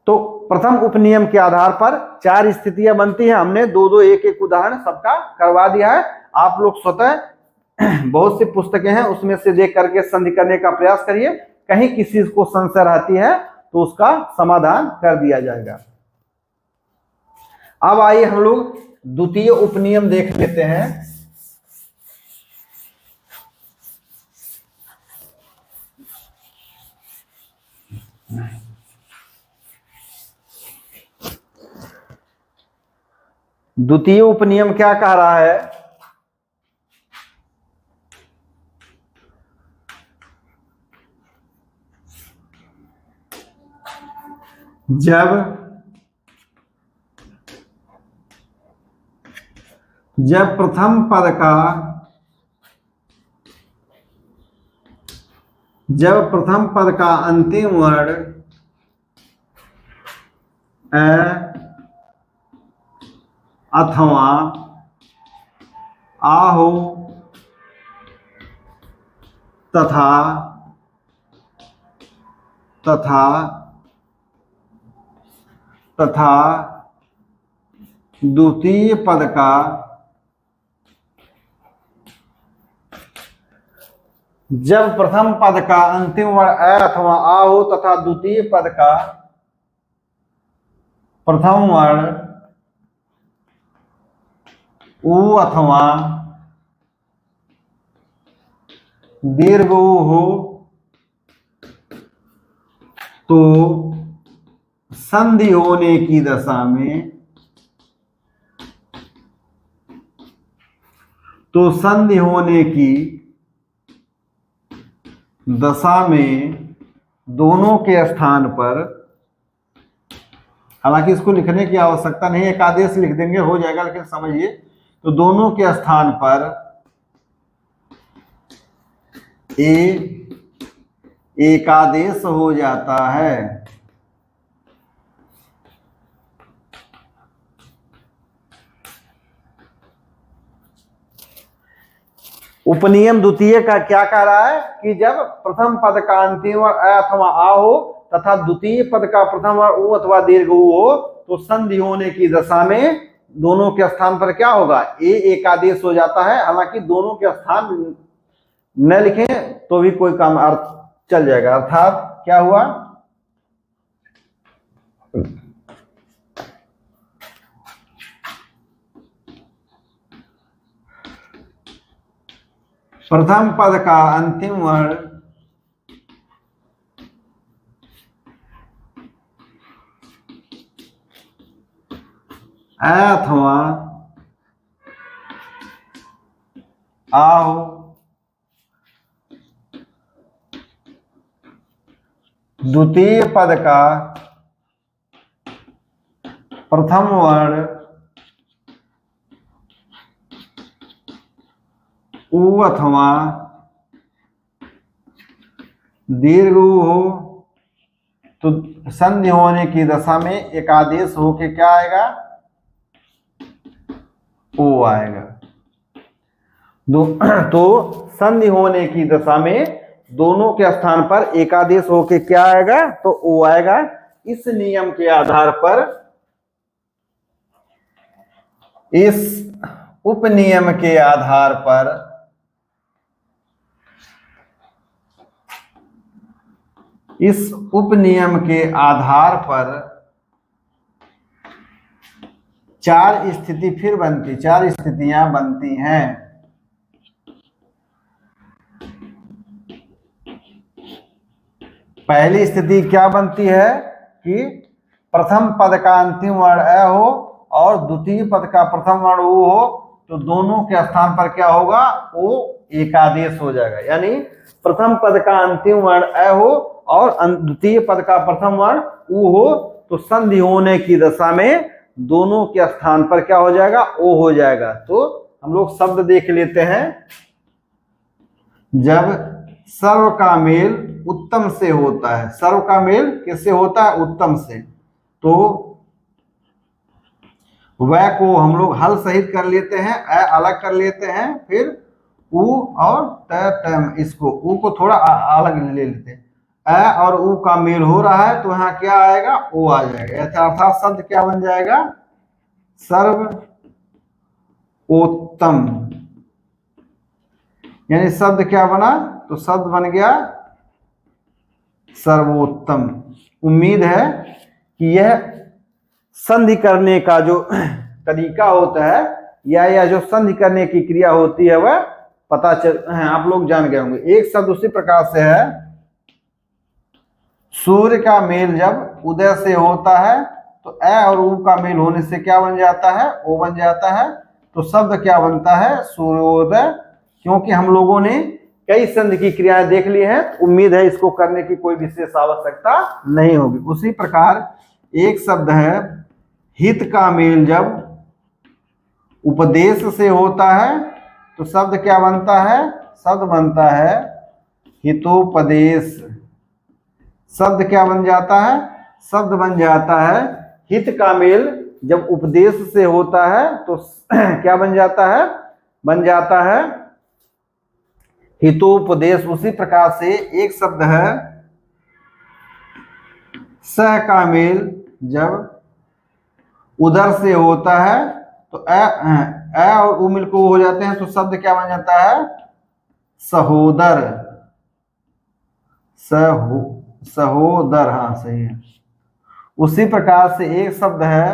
तो प्रथम उपनियम के आधार पर 4 स्थितियां बनती हैं। हमने दो एक एक उदाहरण सबका करवा दिया है। आप लोग स्वतः बहुत सी पुस्तकें हैं उसमें से देख करके संधि करने का प्रयास करिए। कहीं किसी को संशय रहती है तो उसका समाधान कर दिया जाएगा। अब आइए हम लोग द्वितीय उपनियम देख लेते हैं। द्वितीय उपनियम क्या कह रहा है, जब प्रथम पद का अंतिम वर्ण अ अथवा आ हो तथा द्वितीय पद का जब प्रथम पद का अंतिम वर्ण अ अथवा आ हो तथा द्वितीय पद का प्रथम वर्ण उ अथवा दीर्घ उ हो तो संधि होने की दशा में दोनों के स्थान पर, हालांकि इसको लिखने की आवश्यकता नहीं, एक आदेश लिख देंगे हो जाएगा, लेकिन समझिए तो दोनों के स्थान पर एक आदेश हो जाता है। उपनियम द्वितीय का क्या कह रहा है कि जब प्रथम पद का अंतिम वर्ण अ अथवा आ हो तथा द्वितीय पद का प्रथम वर्ण उ अथवा दीर्घ उ हो तो संधि होने की दशा में दोनों के स्थान पर क्या होगा, एक आदेश हो जाता है। हालांकि दोनों के स्थान न लिखें तो भी कोई काम अर्थ चल जाएगा। अर्थात क्या हुआ, प्रथम पद का अंतिम वर्ण अ अथवा आ हो द्वितीय पद का प्रथम वर्ण उ अथवा दीर्घ उ हो तो संधि होने की दशा में एक आदेश हो के क्या आएगा, ओ आएगा। तो संधि होने की दशा में दोनों के स्थान पर एकादेश होके क्या आएगा, तो ओ आएगा। इस नियम के आधार पर, इस उपनियम के आधार पर इस उपनियम के आधार पर 4 स्थितियां बनती हैं। पहली स्थिति क्या बनती है कि प्रथम पद का अंतिम वर्ण अ हो और द्वितीय पद का प्रथम वर्ण उ हो तो दोनों के स्थान पर क्या होगा, ओ एकादेश हो जाएगा। यानी प्रथम पद का अंतिम वर्ण अ हो और द्वितीय पद का प्रथम वर्ण उ हो तो संधि होने की दशा में दोनों के स्थान पर क्या हो जाएगा, ओ हो जाएगा। तो हम लोग शब्द देख लेते हैं। जब सर्व का मेल उत्तम से होता है, सर्व का मेल किससे होता है, उत्तम से, तो वह को हम लोग हल सहित कर लेते हैं, अ अलग कर लेते हैं, फिर उ और त इसको उ को थोड़ा अलग ले लेते हैं। अ और उ का मेल हो रहा है तो यहाँ क्या आएगा, ओ आ जाएगा। अर्थात शब्द क्या बन जाएगा, सर्व उत्तम। यानी शब्द क्या बना, तो शब्द बन गया सर्वोत्तम। उम्मीद है कि यह संधि करने का जो तरीका होता है या जो संधि करने की क्रिया होती है वह पता चल आप लोग जान गए होंगे। एक शब्द उसी प्रकार से है, सूर्य का मेल जब उदय से होता है तो अ और उ का मेल होने से क्या बन जाता है, ओ बन जाता है। तो शब्द क्या बनता है, सूर्योदय। क्योंकि हम लोगों ने कई संधि की क्रियाएं देख ली हैं, उम्मीद है इसको करने की कोई विशेष आवश्यकता नहीं होगी। उसी प्रकार एक शब्द है, हित का मेल जब उपदेश से होता है तो शब्द क्या बनता है, शब्द बनता है हितोपदेश। शब्द क्या बन जाता है, शब्द बन जाता है हित का मेल जब उपदेश से होता है तो क्या बन जाता है, बन जाता है हितोपदेश। उसी प्रकार से एक शब्द है, सह का मेल जब उधर से होता है तो अ और उ मिल को हो जाते हैं तो शब्द क्या बन जाता है, सहोदर। सहोदर, हाँ सही है। उसी प्रकार से एक शब्द है,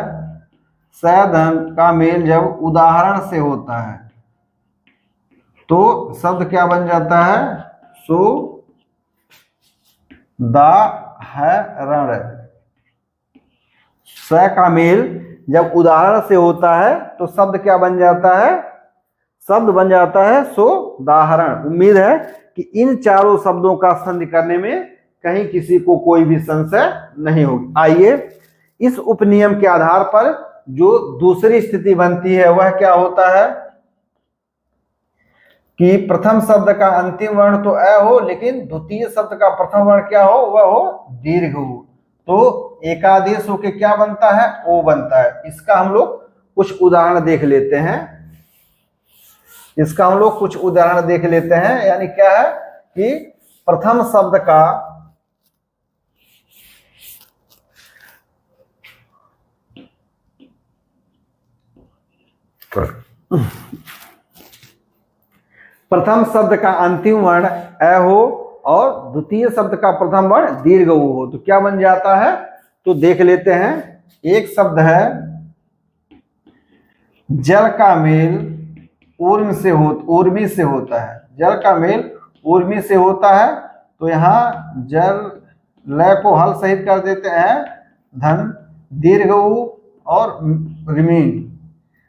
सधन का मेल जब उदाहरण से होता है तो शब्द क्या बन जाता है, सो दाहरण। स का मेल जब उदाहरण से होता है तो शब्द क्या बन जाता है, शब्द बन जाता है सोदाहरण। उम्मीद है कि इन चारों शब्दों का संधि करने में कहीं किसी को कोई भी संशय नहीं होगी। आइए इस उपनियम के आधार पर जो दूसरी स्थिति बनती है वह क्या होता है कि प्रथम शब्द का अंतिम वर्ण तो अ हो, लेकिन द्वितीय शब्द का प्रथम वर्ण क्या हो, वह हो दीर्घ हो। तो एकादेश होके क्या बनता है, ओ बनता है। इसका हम लोग कुछ उदाहरण देख लेते हैं। इसका हम लोग कुछ उदाहरण देख लेते हैं। यानी क्या है कि प्रथम शब्द का प्रथम शब्द का अंतिम वर्ण अ हो और द्वितीय शब्द का प्रथम वर्ण दीर्घ उ हो तो क्या बन जाता है, तो देख लेते हैं। एक शब्द है, जल का मेल ऊर्मी से होता है। जल का मेल ऊर्मी से होता है तो यहाँ जल लय को हल सहित कर देते हैं, धन दीर्घ उ और रिमीन।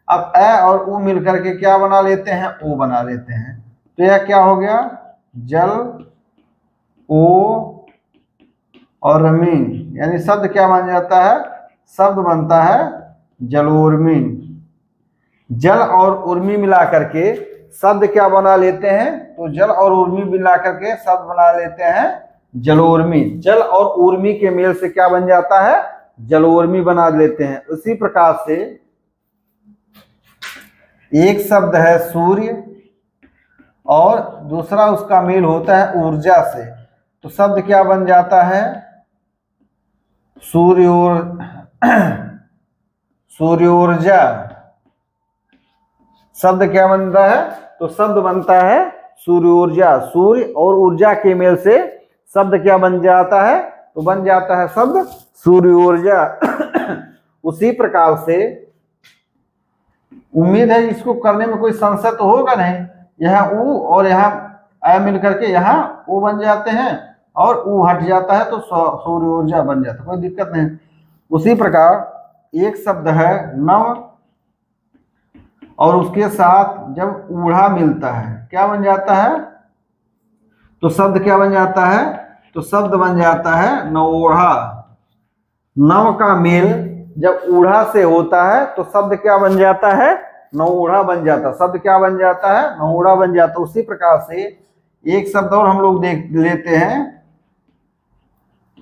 अब अ और उ मिलकर के क्या बना लेते हैं, ओ बना लेते हैं। तो यह क्या हो गया, जल ओ और रमीन। यानी शब्द क्या बन जाता है, शब्द बनता है जलोर्मी। जल और उर्मी मिला करके शब्द क्या बना लेते हैं, तो जल और उर्मी मिला करके शब्द बना लेते हैं जलोर्मी। जल और उर्मी के मेल से क्या बन जाता है, जलोर्मी बना लेते हैं। उसी प्रकार से एक शब्द है सूर्य और दूसरा उसका मेल होता है ऊर्जा से तो शब्द क्या बन जाता है, सूर्योर्जा। शब्द क्या बनता है, तो शब्द बनता है सूर्योर्जा। सूर्य और ऊर्जा के मेल से शब्द क्या बन जाता है, तो बन जाता है शब्द सूर्योर्जा। उसी प्रकार से उम्मीद है इसको करने में कोई संशय तो होगा नहीं। यहाँ उ और यहाँ अ मिल करके यहाँ ओ बन जाते हैं और उ हट जाता है तो सूर्योर्जा बन जाता है, कोई दिक्कत नहीं। उसी प्रकार एक शब्द है नव और उसके साथ जब ऊढ़ा मिलता है क्या बन जाता है, तो शब्द क्या बन जाता है, तो शब्द बन जाता है नवोढ़ा। नव का मेल जब ऊढ़ा से होता है तो शब्द क्या बन जाता है? नवोढ़ा बन जाता है। शब्द क्या बन जाता है? नवोढ़ा बन जाता है। उसी प्रकार से एक शब्द और हम लोग देख लेते हैं,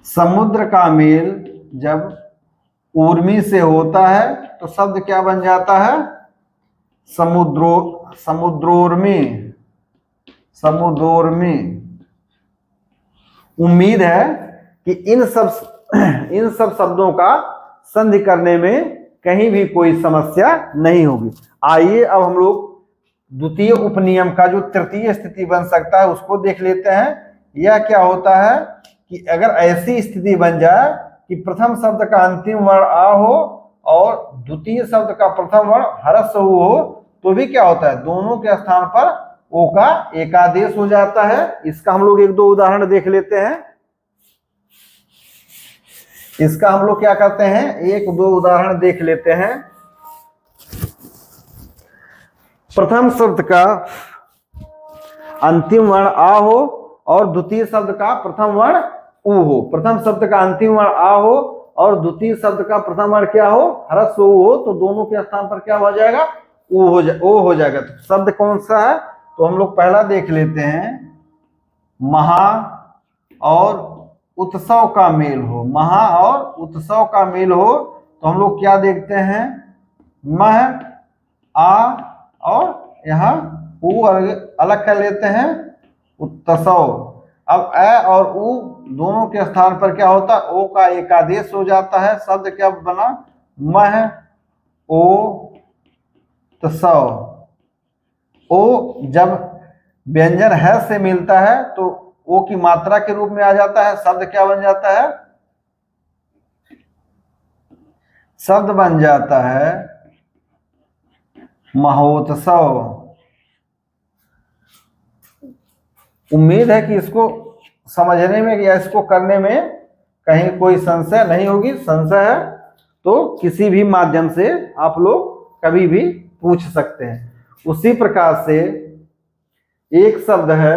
समुद्र का मेल जब ऊर्मी से होता है तो शब्द क्या बन जाता है? समुद्रोर्मी। समुद्रोर्मी। उम्मीद है कि इन सब शब्दों का संधि करने में कहीं भी कोई समस्या नहीं होगी। आइए अब हम लोग द्वितीय उपनियम का जो तृतीय स्थिति बन सकता है उसको देख लेते हैं। यह क्या होता है कि अगर ऐसी स्थिति बन जाए कि प्रथम शब्द का अंतिम वर्ण आ हो और द्वितीय शब्द का प्रथम वर्ण ह्रस्व हो, तो भी क्या होता है? दोनों के स्थान पर ओ का एकादेश हो जाता है। इसका हम लोग एक दो उदाहरण देख लेते हैं। इसका हम लोग क्या करते हैं, एक दो उदाहरण देख लेते हैं। प्रथम शब्द का अंतिम वर्ण आ हो और द्वितीय शब्द का प्रथम वर्ण उ हो। प्रथम शब्द का अंतिम वर्ण आ हो और द्वितीय शब्द का प्रथम वर्ण क्या हो? ह्रस्व हो, तो दोनों के स्थान पर क्या हो जाएगा? ओ हो जाएगा। तो शब्द कौन सा है? तो हम लोग पहला देख लेते हैं, महा और उत्सव का मेल हो। महा और उत्सव का मेल हो तो हम लोग क्या देखते हैं? मह, आ और यहाँ उ अलग कर लेते हैं, उत्सव। अब अ और उ दोनों के स्थान पर क्या होता है? ओ का एकादेश हो जाता है। शब्द क्या बना? मह ओ तसव। ओ जब व्यंजन है से मिलता है तो ओ की मात्रा के रूप में आ जाता है। शब्द क्या बन जाता है? शब्द बन जाता है महोत्सव। उम्मीद है कि इसको समझने में या इसको करने में कहीं कोई संशय नहीं होगी। संशय है तो किसी भी माध्यम से आप लोग कभी भी पूछ सकते हैं। उसी प्रकार से एक शब्द है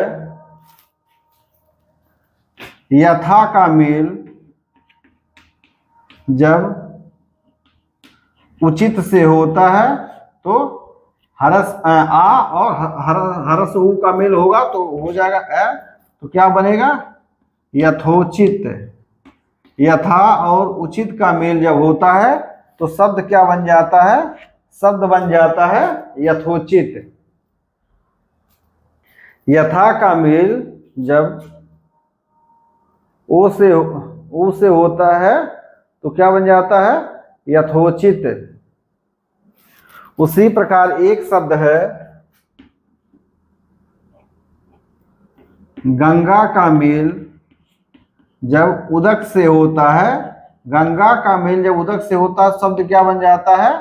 यथा का मेल जब उचित से होता है तो हरस आ और हरस उ का मेल होगा तो हो जाएगा अ, तो क्या बनेगा? यथोचित। यथा और उचित का मेल जब होता है तो शब्द क्या बन जाता है? शब्द बन जाता है यथोचित। यथा का मेल जब ओ से होता है तो क्या बन जाता है? यथोचित। उसी प्रकार एक शब्द है गंगा का मेल जब उदक से होता है। गंगा का मेल जब उदक से होता है शब्द क्या बन जाता है?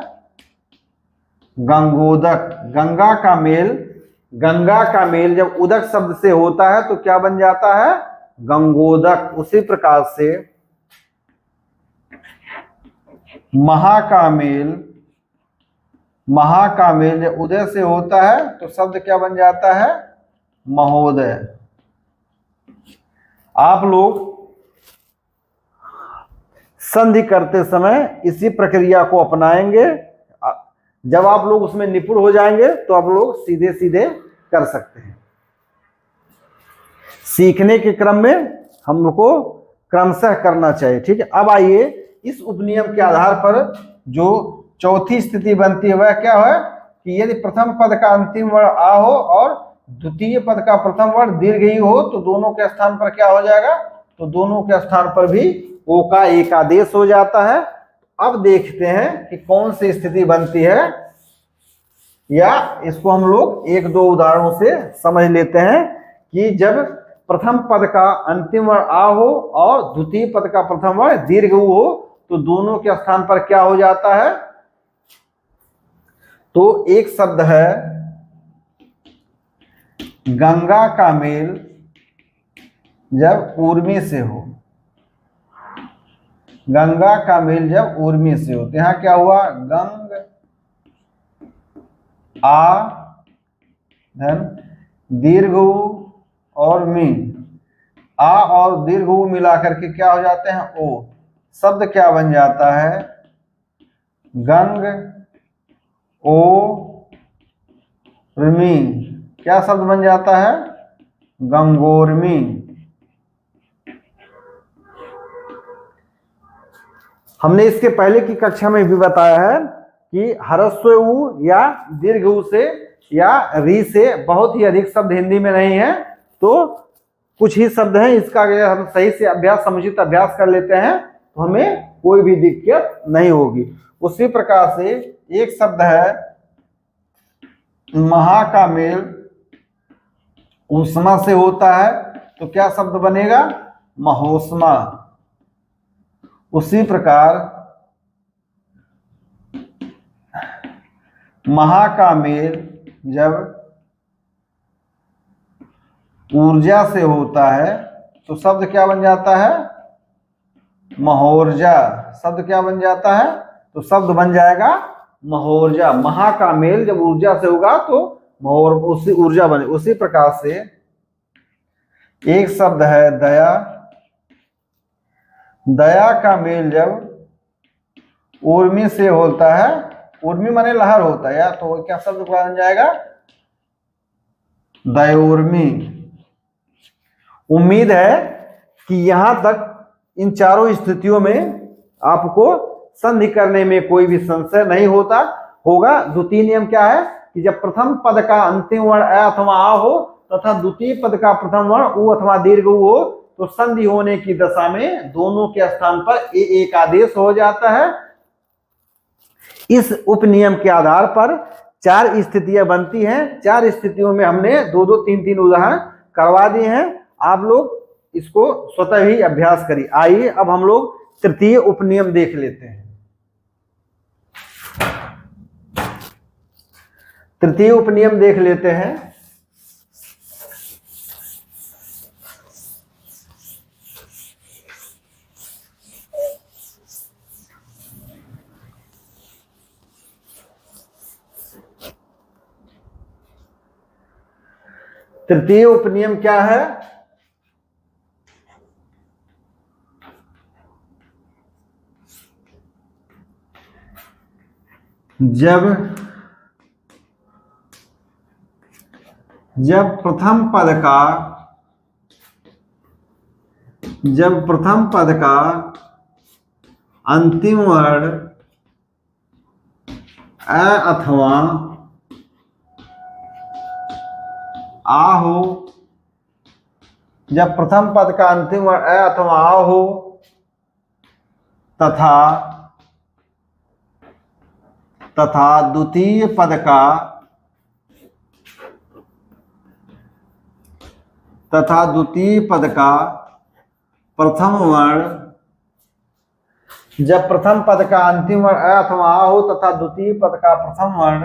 गंगोदक। गंगा का मेल जब उदक शब्द से होता है तो क्या बन जाता है? गंगोदक। उसी प्रकार से महा का मेल जब उदय से होता है तो शब्द क्या बन जाता है? महोदय। आप लोग संधि करते समय इसी प्रक्रिया को अपनाएंगे। जब आप लोग उसमें निपुण हो जाएंगे तो आप लोग सीधे सीधे कर सकते हैं। सीखने के क्रम में हम लोग को क्रमशः करना चाहिए। ठीक है। अब आइए इस उपनियम के आधार पर जो चौथी स्थिति बनती है वह क्या है कि यदि प्रथम पद का अंतिम वर्ण आ हो और द्वितीय पद का प्रथम वर्ण दीर्घ हो तो दोनों के स्थान पर क्या हो जाएगा? तो दोनों के स्थान पर भी ओ का एकादेश हो जाता है। अब देखते हैं कि कौन सी स्थिति बनती है, या इसको हम लोग एक दो उदाहरणों से समझ लेते हैं कि जब प्रथम पद का अंतिम वर्ण आ हो और द्वितीय पद का प्रथम वर्ण दीर्घ हो तो दोनों के स्थान पर क्या हो जाता है? तो एक शब्द है गंगा का मेल जब ऊर्मी से हो। गंगा का मेल जब ऊर्मी से हो तो यहां क्या हुआ? गंग आ धन दीर्घ और मी। आ और दीर्घ ऊ मिला करके क्या हो जाते हैं, ओ। शब्द क्या बन जाता है, गंग ओ र्मी। क्या शब्द बन जाता है, गंगोर्मी। हमने इसके पहले की कक्षा में भी बताया है कि ह्रस्व ऊ या दीर्घ ऊ से या री से बहुत ही अधिक शब्द हिंदी में नहीं है, तो कुछ ही शब्द हैं। इसका अगर हम सही से अभ्यास, समुचित अभ्यास कर लेते हैं तो हमें कोई भी दिक्कत नहीं होगी। उसी प्रकार से एक शब्द है महा का मेल ऊष्मा से होता है, तो क्या शब्द बनेगा, महोष्मा। उसी प्रकार महा का मेल जब ऊर्जा से होता है तो शब्द क्या बन जाता है, महोर्जा। शब्द क्या बन जाता है, तो शब्द बन जाएगा महोर्जा। महा का मेल जब ऊर्जा से होगा तो महोर, उसी ऊर्जा बने। उसी प्रकार से एक शब्द है दया। दया का मेल जब ऊर्मी से होता है, ऊर्मी माने लहर होता है, तो क्या शब्द बन जाएगा, दयोर्मी। उम्मीद है कि यहां तक इन चारों स्थितियों में आपको संधि करने में कोई भी संशय नहीं होगा। द्वितीय नियम क्या है कि जब प्रथम पद का अंतिम वर्ण अ अथवा आ हो तथा द्वितीय पद का प्रथम वर्ण उ अथवा दीर्घ ऊ हो तो संधि होने की दशा में दोनों के स्थान पर ए एक आदेश हो जाता है। इस उपनियम के आधार पर 4 स्थितियां बनती हैं। 4 स्थितियों में हमने 2-2, 3-3 उदाहरण करवा दिए हैं। आप लोग इसको स्वतः ही अभ्यास करिए। आइए अब हम लोग तृतीय उपनियम देख लेते हैं। तृतीय उपनियम देख लेते हैं। तृतीय उपनियम क्या है, जब प्रथम पद का अंतिम वर्ण अ अथवा आ हो, जब प्रथम पद का अंतिम वर्ण अ अथवा आ हो तथा द्वितीय पद का प्रथम वर्ण, जब प्रथम पद का अंतिम वर्ण अ अथवा आ हो तथा द्वितीय पद का प्रथम वर्ण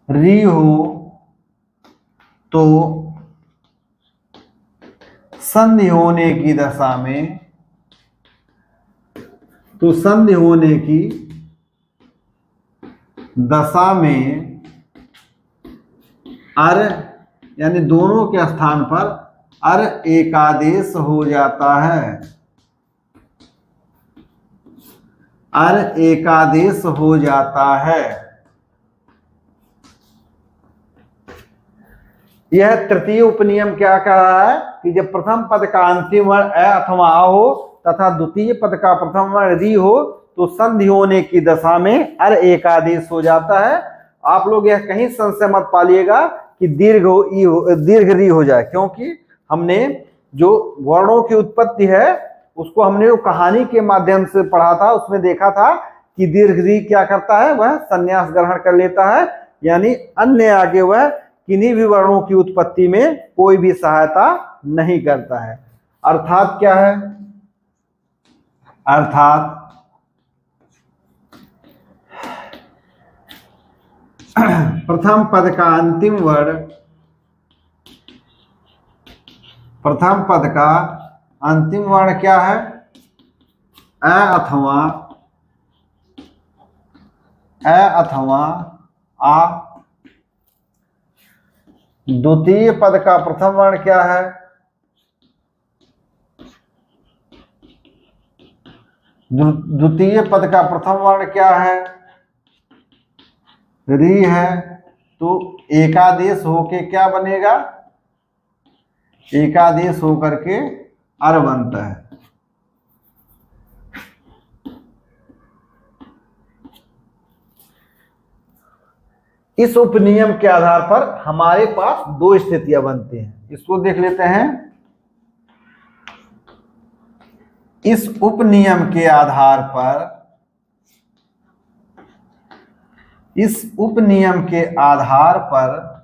री हो तो संधि होने की दशा में, अर यानी दोनों के स्थान पर अर एकादेश हो जाता है। अर एकादेश हो जाता है। यह तृतीय उपनियम क्या कह रहा है कि जब प्रथम पद का अंतिम वर्ण अ अथवा आ हो तथा द्वितीय पद का प्रथम वर्ण री हो तो संधि होने की दशा में अर एकादेश हो जाता है। आप लोग यह कहीं संशय मत पालिएगा कि दीर्घ री हो जाए, क्योंकि हमने जो वर्णों की उत्पत्ति है उसको हमने कहानी के माध्यम से पढ़ा था। उसमें देखा था कि दीर्घ री क्या करता है, वह संन्यास ग्रहण कर लेता है, यानी अन्य आगे वह किन्हीं भी वर्णों की उत्पत्ति में कोई भी सहायता नहीं करता है। अर्थात क्या है, अर्थात प्रथम पद का अंतिम वर्ण, प्रथम पद का अंतिम वर्ण क्या है, अ अथवा आ। द्वितीय पद का प्रथम वर्ण क्या है, द्वितीय पद का प्रथम वर्ण क्या है? री है, तो एकादेश होके क्या बनेगा? एकादेश होकर के अर बनता है। इस उपनियम के आधार पर हमारे पास दो स्थितियां बनती हैं। इसको देख लेते हैं। इस उपनियम के आधार पर, इस उपनियम के आधार पर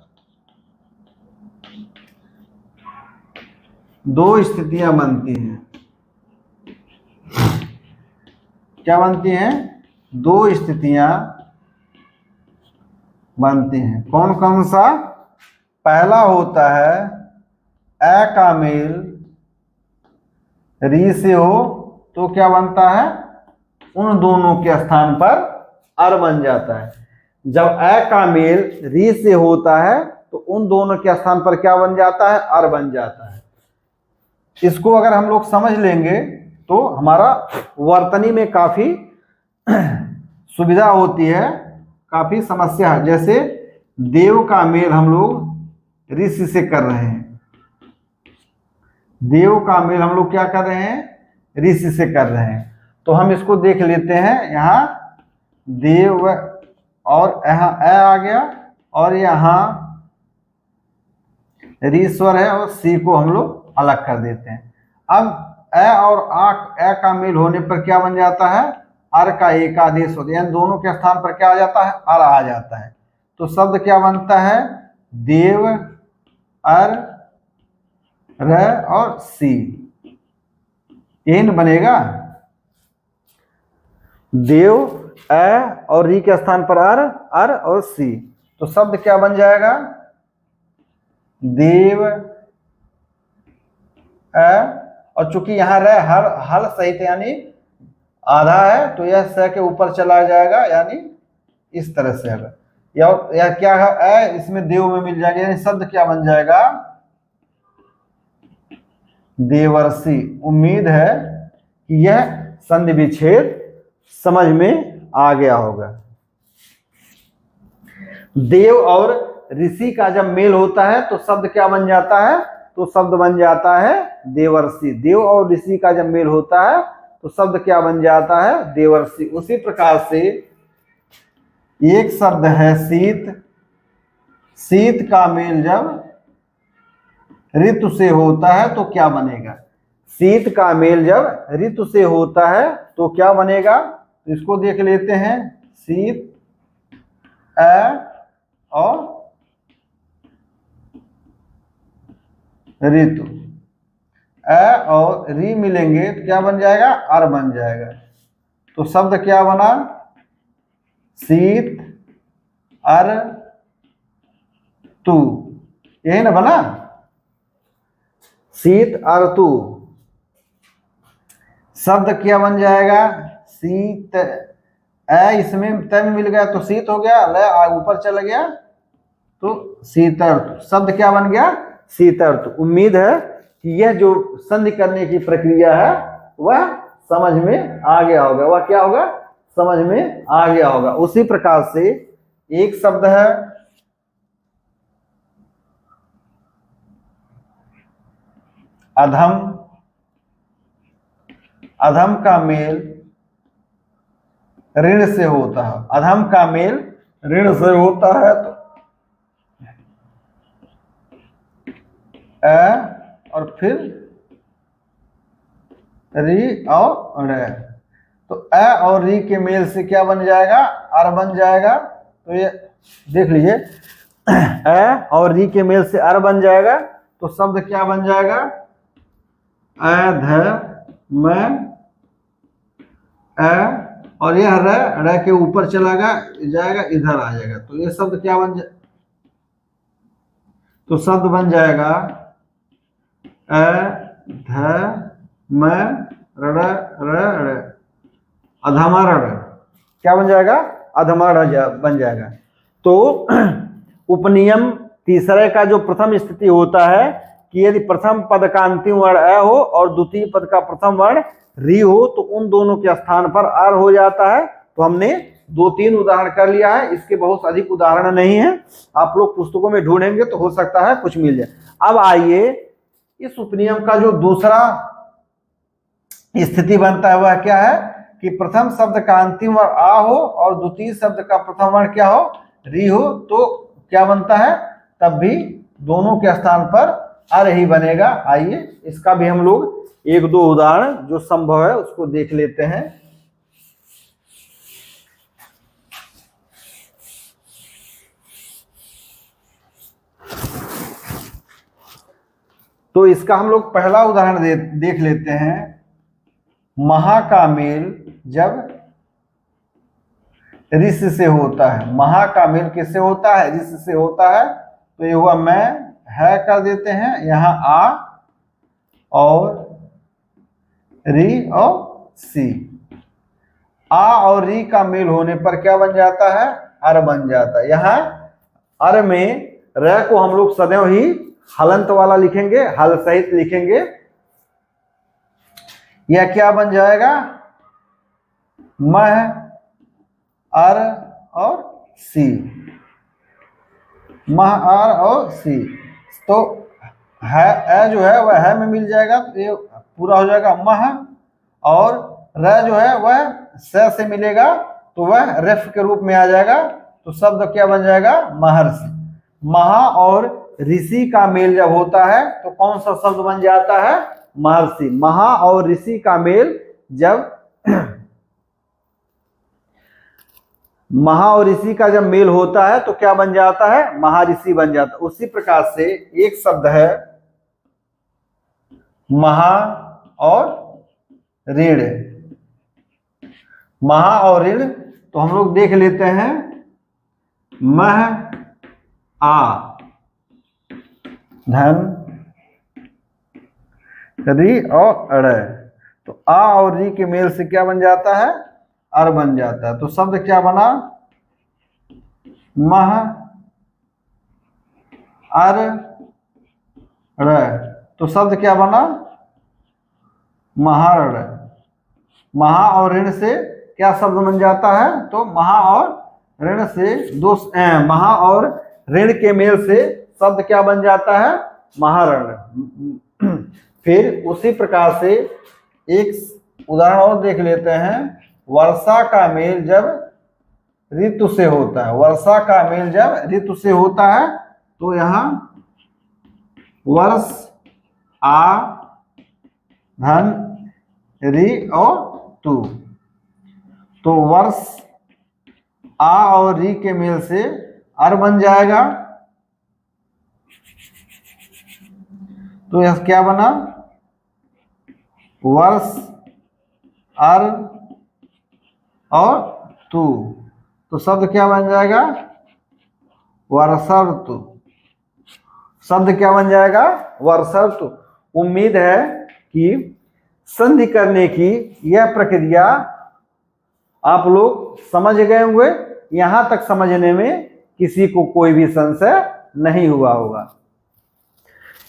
दो स्थितियां बनती हैं। क्या बनती हैं? दो स्थितियां बनती हैं। कौन कौन सा? पहला होता है ए का मेल री से हो तो क्या बनता है? उन दोनों के स्थान पर अर बन जाता है। जब ए का मेल री से होता है तो उन दोनों के स्थान पर क्या बन जाता है? अर बन जाता है। इसको अगर हम लोग समझ लेंगे तो हमारा वर्तनी में काफी सुविधा होती है, काफी समस्या है। जैसे देव का मेल हम लोग ऋषि से कर रहे हैं, देव का मेल हम लोग क्या कर रहे हैं? ऋषि से कर रहे हैं। तो हम इसको देख लेते हैं। यहाँ देव और यहाँ ए आ गया और यहाँ ऋश्वर है और सी को हम लोग अलग कर देते हैं। अब ए और आ ए का मेल होने पर क्या बन जाता है? अर का एकादेश होता है, यानी दोनों के स्थान पर क्या आ जाता है? अर आ जाता है। तो शब्द क्या बनता है? देव अर र और सी, एन बनेगा। देव ए और री के स्थान पर अर, अर और सी, तो शब्द क्या बन जाएगा? देव ए, और चूंकि यहाँ रह हर हल सहित यानी आधा है तो यह स के ऊपर चला जाएगा, यानी इस तरह से है। या क्या है? ए इसमें देव में मिल जाएगा, यानी शब्द क्या बन जाएगा? देवर्षि। उम्मीद है कि यह संधि विच्छेद समझ में आ गया होगा। देव और ऋषि का जब मेल होता है तो शब्द क्या बन जाता है? तो शब्द बन जाता है देवर्षि। देव और ऋषि का जब मेल होता है तो शब्द क्या बन जाता है? देवर्षि। उसी प्रकार से एक शब्द है शीत, शीत का मेल जब ऋतु से होता है तो क्या बनेगा? शीत का मेल जब ऋतु से होता है तो क्या बनेगा? इसको देख लेते हैं। शीत ए और ऋतु, ए और री मिलेंगे तो क्या बन जाएगा? अर बन जाएगा। तो शब्द क्या बना? शीत अर तू, यही ना बना? शीत अर तू। शब्द क्या बन जाएगा? शीत ए इसमें तय मिल गया तो शीत हो गया, ल ऊपर चला गया तो शीतर्थ। शब्द क्या बन गया? शीतर्थ। उम्मीद है कि यह जो संधि करने की प्रक्रिया है वह समझ में आ गया होगा। वह क्या होगा? समझ में आ गया होगा। उसी प्रकार से एक शब्द है अधम, अधम का मेल ऋण से होता है। अधम का मेल ऋण से होता है तो ए और फिर री और रे, तो ए और री के मेल से क्या बन जाएगा? अर बन जाएगा। तो ये देख लीजिए, ए और री के मेल से अर बन जाएगा तो शब्द क्या बन जाएगा? अधम ए और यह र के ऊपर चला जाएगा, इधर आ जाएगा। तो ये शब्द क्या बन जाए? तो शब्द बन जाएगा अधम र, अधमर। क्या बन जाएगा? अधमर बन जाएगा। तो उपनियम तीसरे का जो प्रथम स्थिति होता है कि यदि प्रथम पद का अंतिम वर्ण अ हो और द्वितीय पद का प्रथम वर्ण री हो तो उन दोनों के स्थान पर अर हो जाता है। तो हमने 2-3 उदाहरण कर लिया है, इसके बहुत अधिक उदाहरण नहीं है, आप लोग पुस्तकों में ढूंढेंगे तो हो सकता है कुछ मिल जाए। अब आइए इस उपनियम का जो दूसरा स्थिति बनता है वह क्या है कि प्रथम शब्द का अंतिम वर्ण आ हो और द्वितीय शब्द का प्रथम वर्ण क्या हो, री हो, तो क्या बनता है, तब भी दोनों के स्थान पर अर ही बनेगा। आइए इसका भी हम लोग 1-2 उदाहरण जो संभव है उसको देख लेते हैं। तो इसका हम लोग पहला उदाहरण देख लेते हैं। महा का मेल जब ऋष से होता है, महा का मेल किससे होता है, ऋष से होता है। तो ये हुआ मैं, है कर देते हैं, यहाँ आ और री और सी। आ और री का मेल होने पर क्या बन जाता है, अर बन जाता है। यहाँ अर में र को हम लोग सदैव ही हलंत वाला लिखेंगे, हल सहित लिखेंगे। यह क्या बन जाएगा, मह, अर और सी, मह, अर और सी। तो है ए जो है वह है में मिल जाएगा, तो ये पूरा हो जाएगा मह, और र जो है वह से मिलेगा तो वह रेफ के रूप में आ जाएगा। तो शब्द क्या बन जाएगा, महर्षि। महा और ऋषि का मेल जब होता है तो कौन सा शब्द बन जाता है, महर्षि। महा और ऋषि का मेल जब महा और ऋषि का जब मेल होता है तो क्या बन जाता है, महर्षि बन जाता है। उसी प्रकार से एक शब्द है महा और ऋण। महा और ऋण तो हम लोग देख लेते हैं, मह आ धन री और अड़। तो आ और री के मेल से क्या बन जाता है, अर बन जाता है। तो शब्द क्या बना, मह अर र। तो शब्द क्या बना, महार। महा और ऋण से क्या शब्द बन जाता है, तो महा और ऋण से महा और ऋण के मेल से शब्द क्या बन जाता है, महारण। फिर उसी प्रकार से एक उदाहरण और देख लेते हैं। वर्षा का मेल जब ऋतु से होता है, वर्षा का मेल जब ऋतु से होता है तो यहाँ वर्ष आ धन री और तू। तो वर्ष आ और री के मेल से अर बन जाएगा। तो यह क्या बना, वर्ष अर और तू। तो शब्द क्या बन जाएगा, वर्षर्तु। शब्द क्या बन जाएगा, वर्षर्तु। उम्मीद है कि संधि करने की यह प्रक्रिया आप लोग समझ गए होंगे। यहां तक समझने में किसी को कोई भी संशय नहीं हुआ होगा।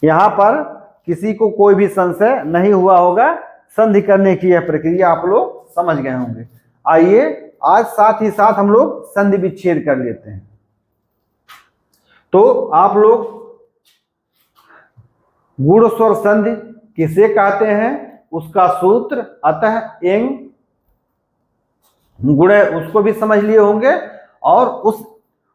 यहां पर किसी को कोई भी संशय नहीं हुआ होगा। संधि करने की यह प्रक्रिया आप लोग समझ गए होंगे। आइए आज साथ ही साथ हम लोग संधि विच्छेद कर लेते हैं। तो आप लोग गुण स्वर संधि किसे कहते हैं, उसका सूत्र अतः एंग गुण उसको भी समझ लिए होंगे और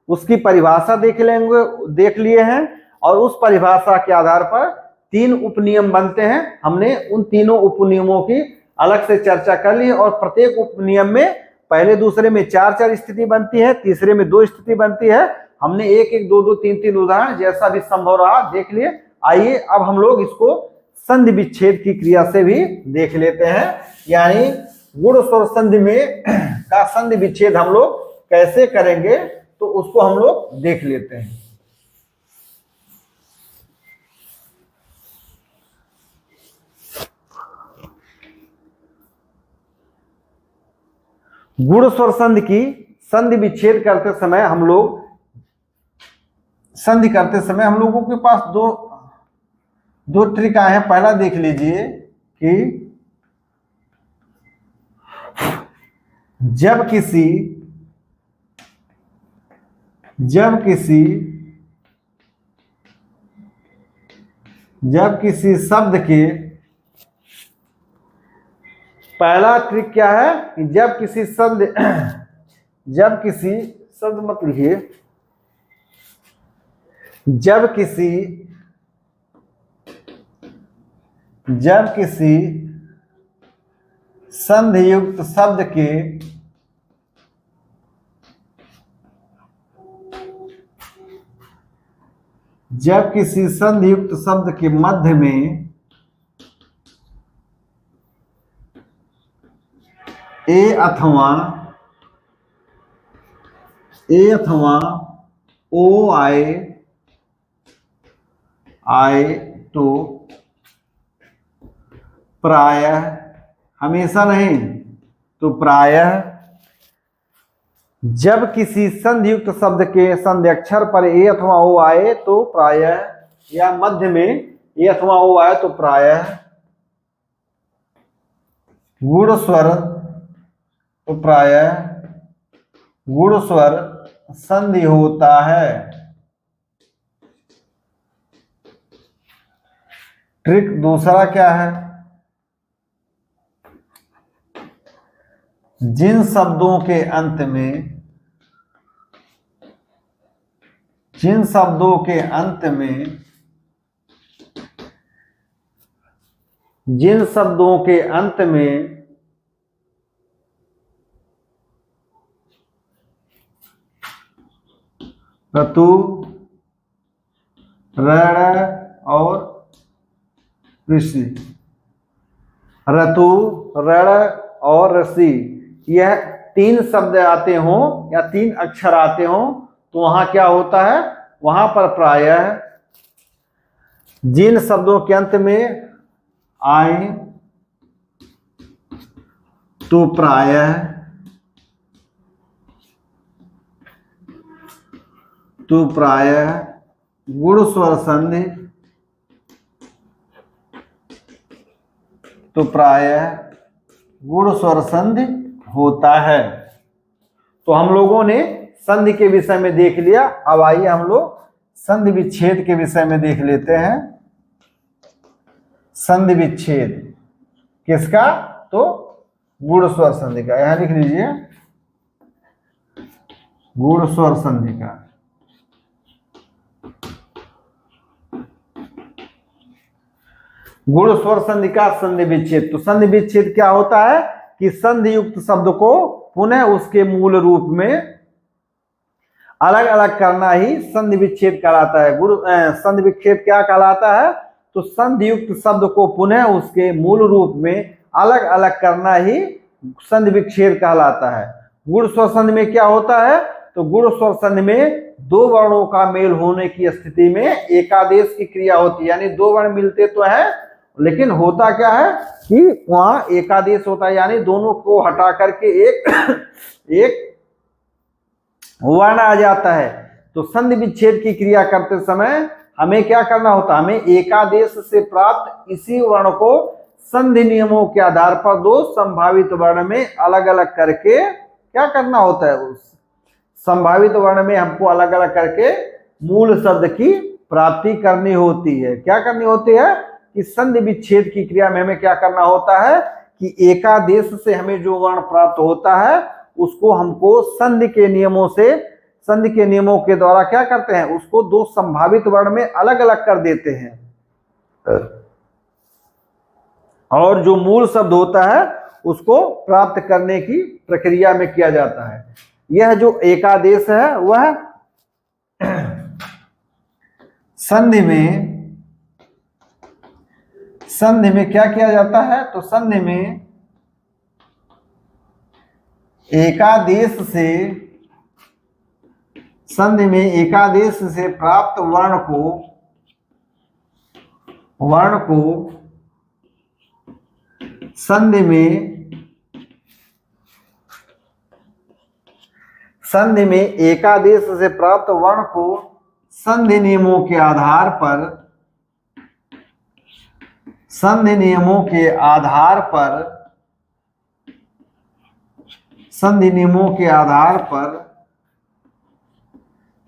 उसकी परिभाषा देख लिए हैं। और उस परिभाषा के आधार पर 3 उपनियम बनते हैं। हमने उन तीनों उपनियमों की अलग से चर्चा कर ली और प्रत्येक उपनियम में पहले दूसरे में 4-4 स्थिति बनती है, तीसरे में 2 स्थिति बनती है। हमने 1-1, 2-2, 3-3 उदाहरण जैसा भी संभव रहा देख लिए। आइए अब हम लोग इसको संधि विच्छेद की क्रिया से भी देख लेते हैं, यानी गुण स्वर संधि में का संधि विच्छेद हम लोग कैसे करेंगे तो उसको हम लोग देख लेते हैं। गुण स्वर संधि की संधि विच्छेद करते समय हम लोग संधि करते समय हम लोगों के पास दो ट्रिक आए हैं। पहला देख लीजिए कि जब किसी शब्द के, पहला ट्रिक क्या है कि जब किसी शब्द मत लिखिए, जब किसी संधियुक्त शब्द के मध्य में ए अथवा ओ आए तो प्रायः, हमेशा नहीं तो प्रायः, जब किसी संधियुक्त शब्द के संधि अक्षर पर ए अथवा ओ आए तो प्रायः, या मध्य में ए अथवा ओ आए तो प्रायः गुण स्वर संधि होता है। ट्रिक दूसरा क्या है, जिन शब्दों के अंत में ऋतु, ऋण और ऋषि, ऋतु, ऋण और ऋषि, यह तीन शब्द आते हों या तीन अक्षर आते हों तो वहां क्या होता है, वहां पर प्रायः जिन शब्दों के अंत में आए तो प्रायः गुण स्वर संधि, गुण स्वर संधि होता है। तो हम लोगों ने संधि के विषय में देख लिया। अब आइए हम लोग संधि विच्छेद के विषय में देख लेते हैं। संधि विच्छेद किसका, तो गुण स्वर संधि का। यहां लिख लीजिए गुण स्वर संधि का। गुण स्वर संधि का संधि विच्छेद। तो संधि विच्छेद क्या होता है कि संधि युक्त शब्द को पुनः उसके मूल रूप में अलग अलग करना ही संधि विच्छेद कहलाता है। संधि विच्छेद क्या कहलाता है, तो संधि युक्त शब्द को पुनः उसके मूल रूप में अलग अलग करना ही संधि विच्छेद कहलाता है। गुण स्वर संधि में क्या होता है, तो गुण स्वर संधि में दो वर्णों का मेल होने की स्थिति में एकादेश की क्रिया होती है। यानी दो वर्ण मिलते तो है लेकिन होता क्या है कि वहां एकादेश होता है, यानी दोनों को हटा करके एक वर्ण आ जाता है। तो संधि विच्छेद की क्रिया करते समय हमें क्या करना होता है, हमें एकादेश से प्राप्त इसी वर्ण को संधि नियमों के आधार पर दो संभावित वर्ण में अलग अलग करके क्या करना होता है, उस संभावित वर्ण में हमको अलग अलग करके मूल शब्द की प्राप्ति करनी होती है। क्या करनी होती है कि संधि विच्छेद की क्रिया में हमें क्या करना होता है कि एकादेश से हमें जो वर्ण प्राप्त होता है उसको हमको संधि के नियमों के द्वारा क्या करते हैं, उसको दो संभावित वर्ण में अलग अलग कर देते हैं और जो मूल शब्द होता है उसको प्राप्त करने की प्रक्रिया में किया जाता है। यह जो एकादेश है वह संधि में क्या किया जाता है, तो संधि में एकादेश से प्राप्त वर्ण को संधि में एकादेश से प्राप्त वर्ण को संधि नियमों के आधार पर संधि नियमों के आधार पर, संधि नियमों के आधार पर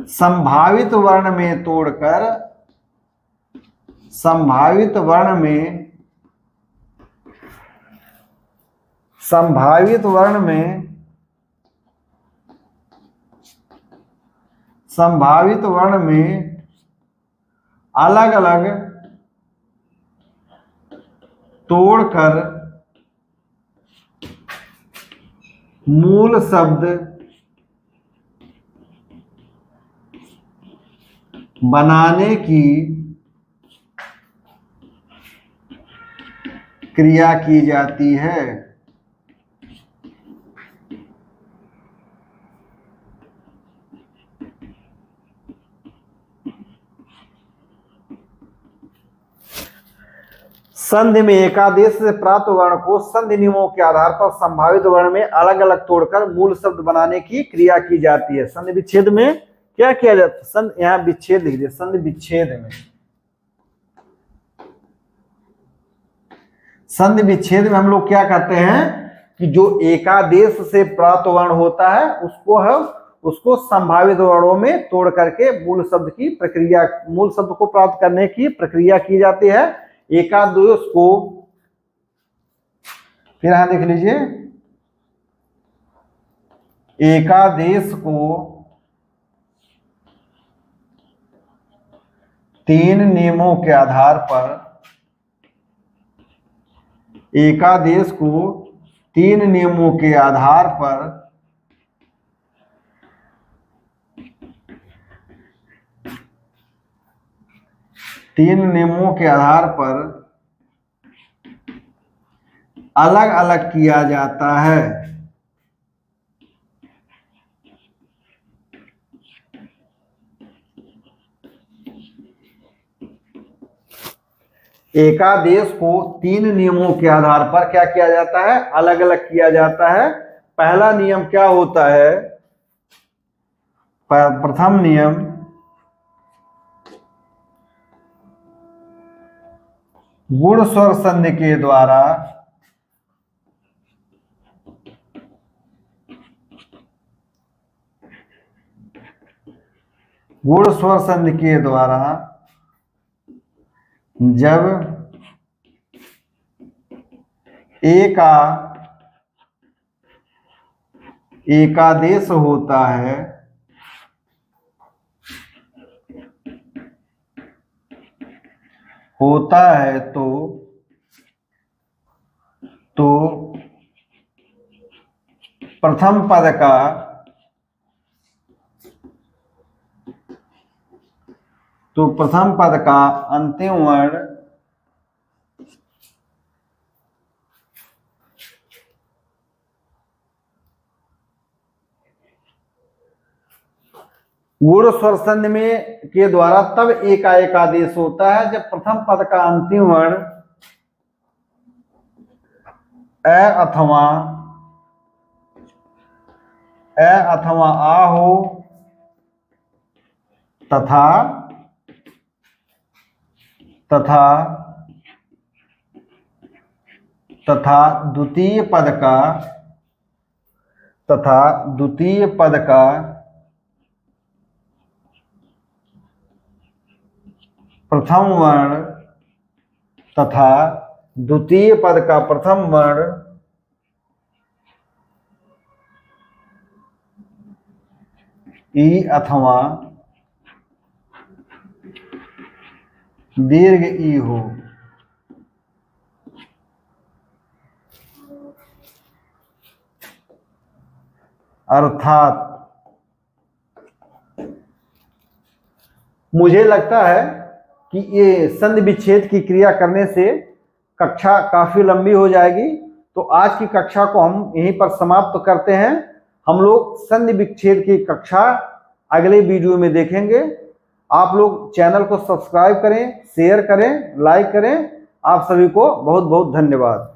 संभावित वर्ण में तोड़कर, संभावित वर्ण में, संभावित वर्ण में, संभावित वर्ण में अलग अलग तोड़कर मूल शब्द बनाने की क्रिया की जाती है। संधि में एकादेश से प्राप्त वर्ण को संधि नियमों के आधार पर संभावित वर्ण में अलग अलग तोड़कर मूल शब्द बनाने की क्रिया की जाती है। संधि विच्छेद में क्या किया जाता है? संधि, यहां विच्छेद लिख दिया, संधि विच्छेद में, संधि विच्छेद में हम लोग क्या करते हैं कि जो एकादेश से प्राप्त वर्ण होता है उसको संभावित वर्णों में तोड़ करके मूल शब्द की प्रक्रिया, मूल शब्द को प्राप्त करने की प्रक्रिया की जाती है। एकादेश को, फिर यहां देख लीजिए, एकादेश को तीन नियमों के आधार पर, एकादेश को तीन नियमों के आधार पर तीन नियमों के आधार पर अलग अलग किया जाता है। एकादेश को तीन नियमों के आधार पर क्या किया जाता है? अलग अलग किया जाता है। पहला नियम क्या होता है? प्रथम नियम गुण स्वर संधि के द्वारा गुण स्वर संधि के द्वारा जब एकादेश होता है तो प्रथम पद का अंतिम वर्ण गुण स्वर संधि में के द्वारा तब एकादेश होता है जब प्रथम पद का अंतिम वर्ण अ अथवा आ हो तथा द्वितीय पद का प्रथम वर्ण तथा द्वितीय पद का प्रथम वर्ण ई अथवा दीर्घ ई हो। अर्थात मुझे लगता है कि ये संधि विच्छेद की क्रिया करने से कक्षा काफी लंबी हो जाएगी, तो आज की कक्षा को हम यहीं पर समाप्त करते हैं। हम लोग संधि विच्छेद की कक्षा अगले वीडियो में देखेंगे। आप लोग चैनल को सब्सक्राइब करें, शेयर करें, लाइक करें। आप सभी को बहुत बहुत धन्यवाद।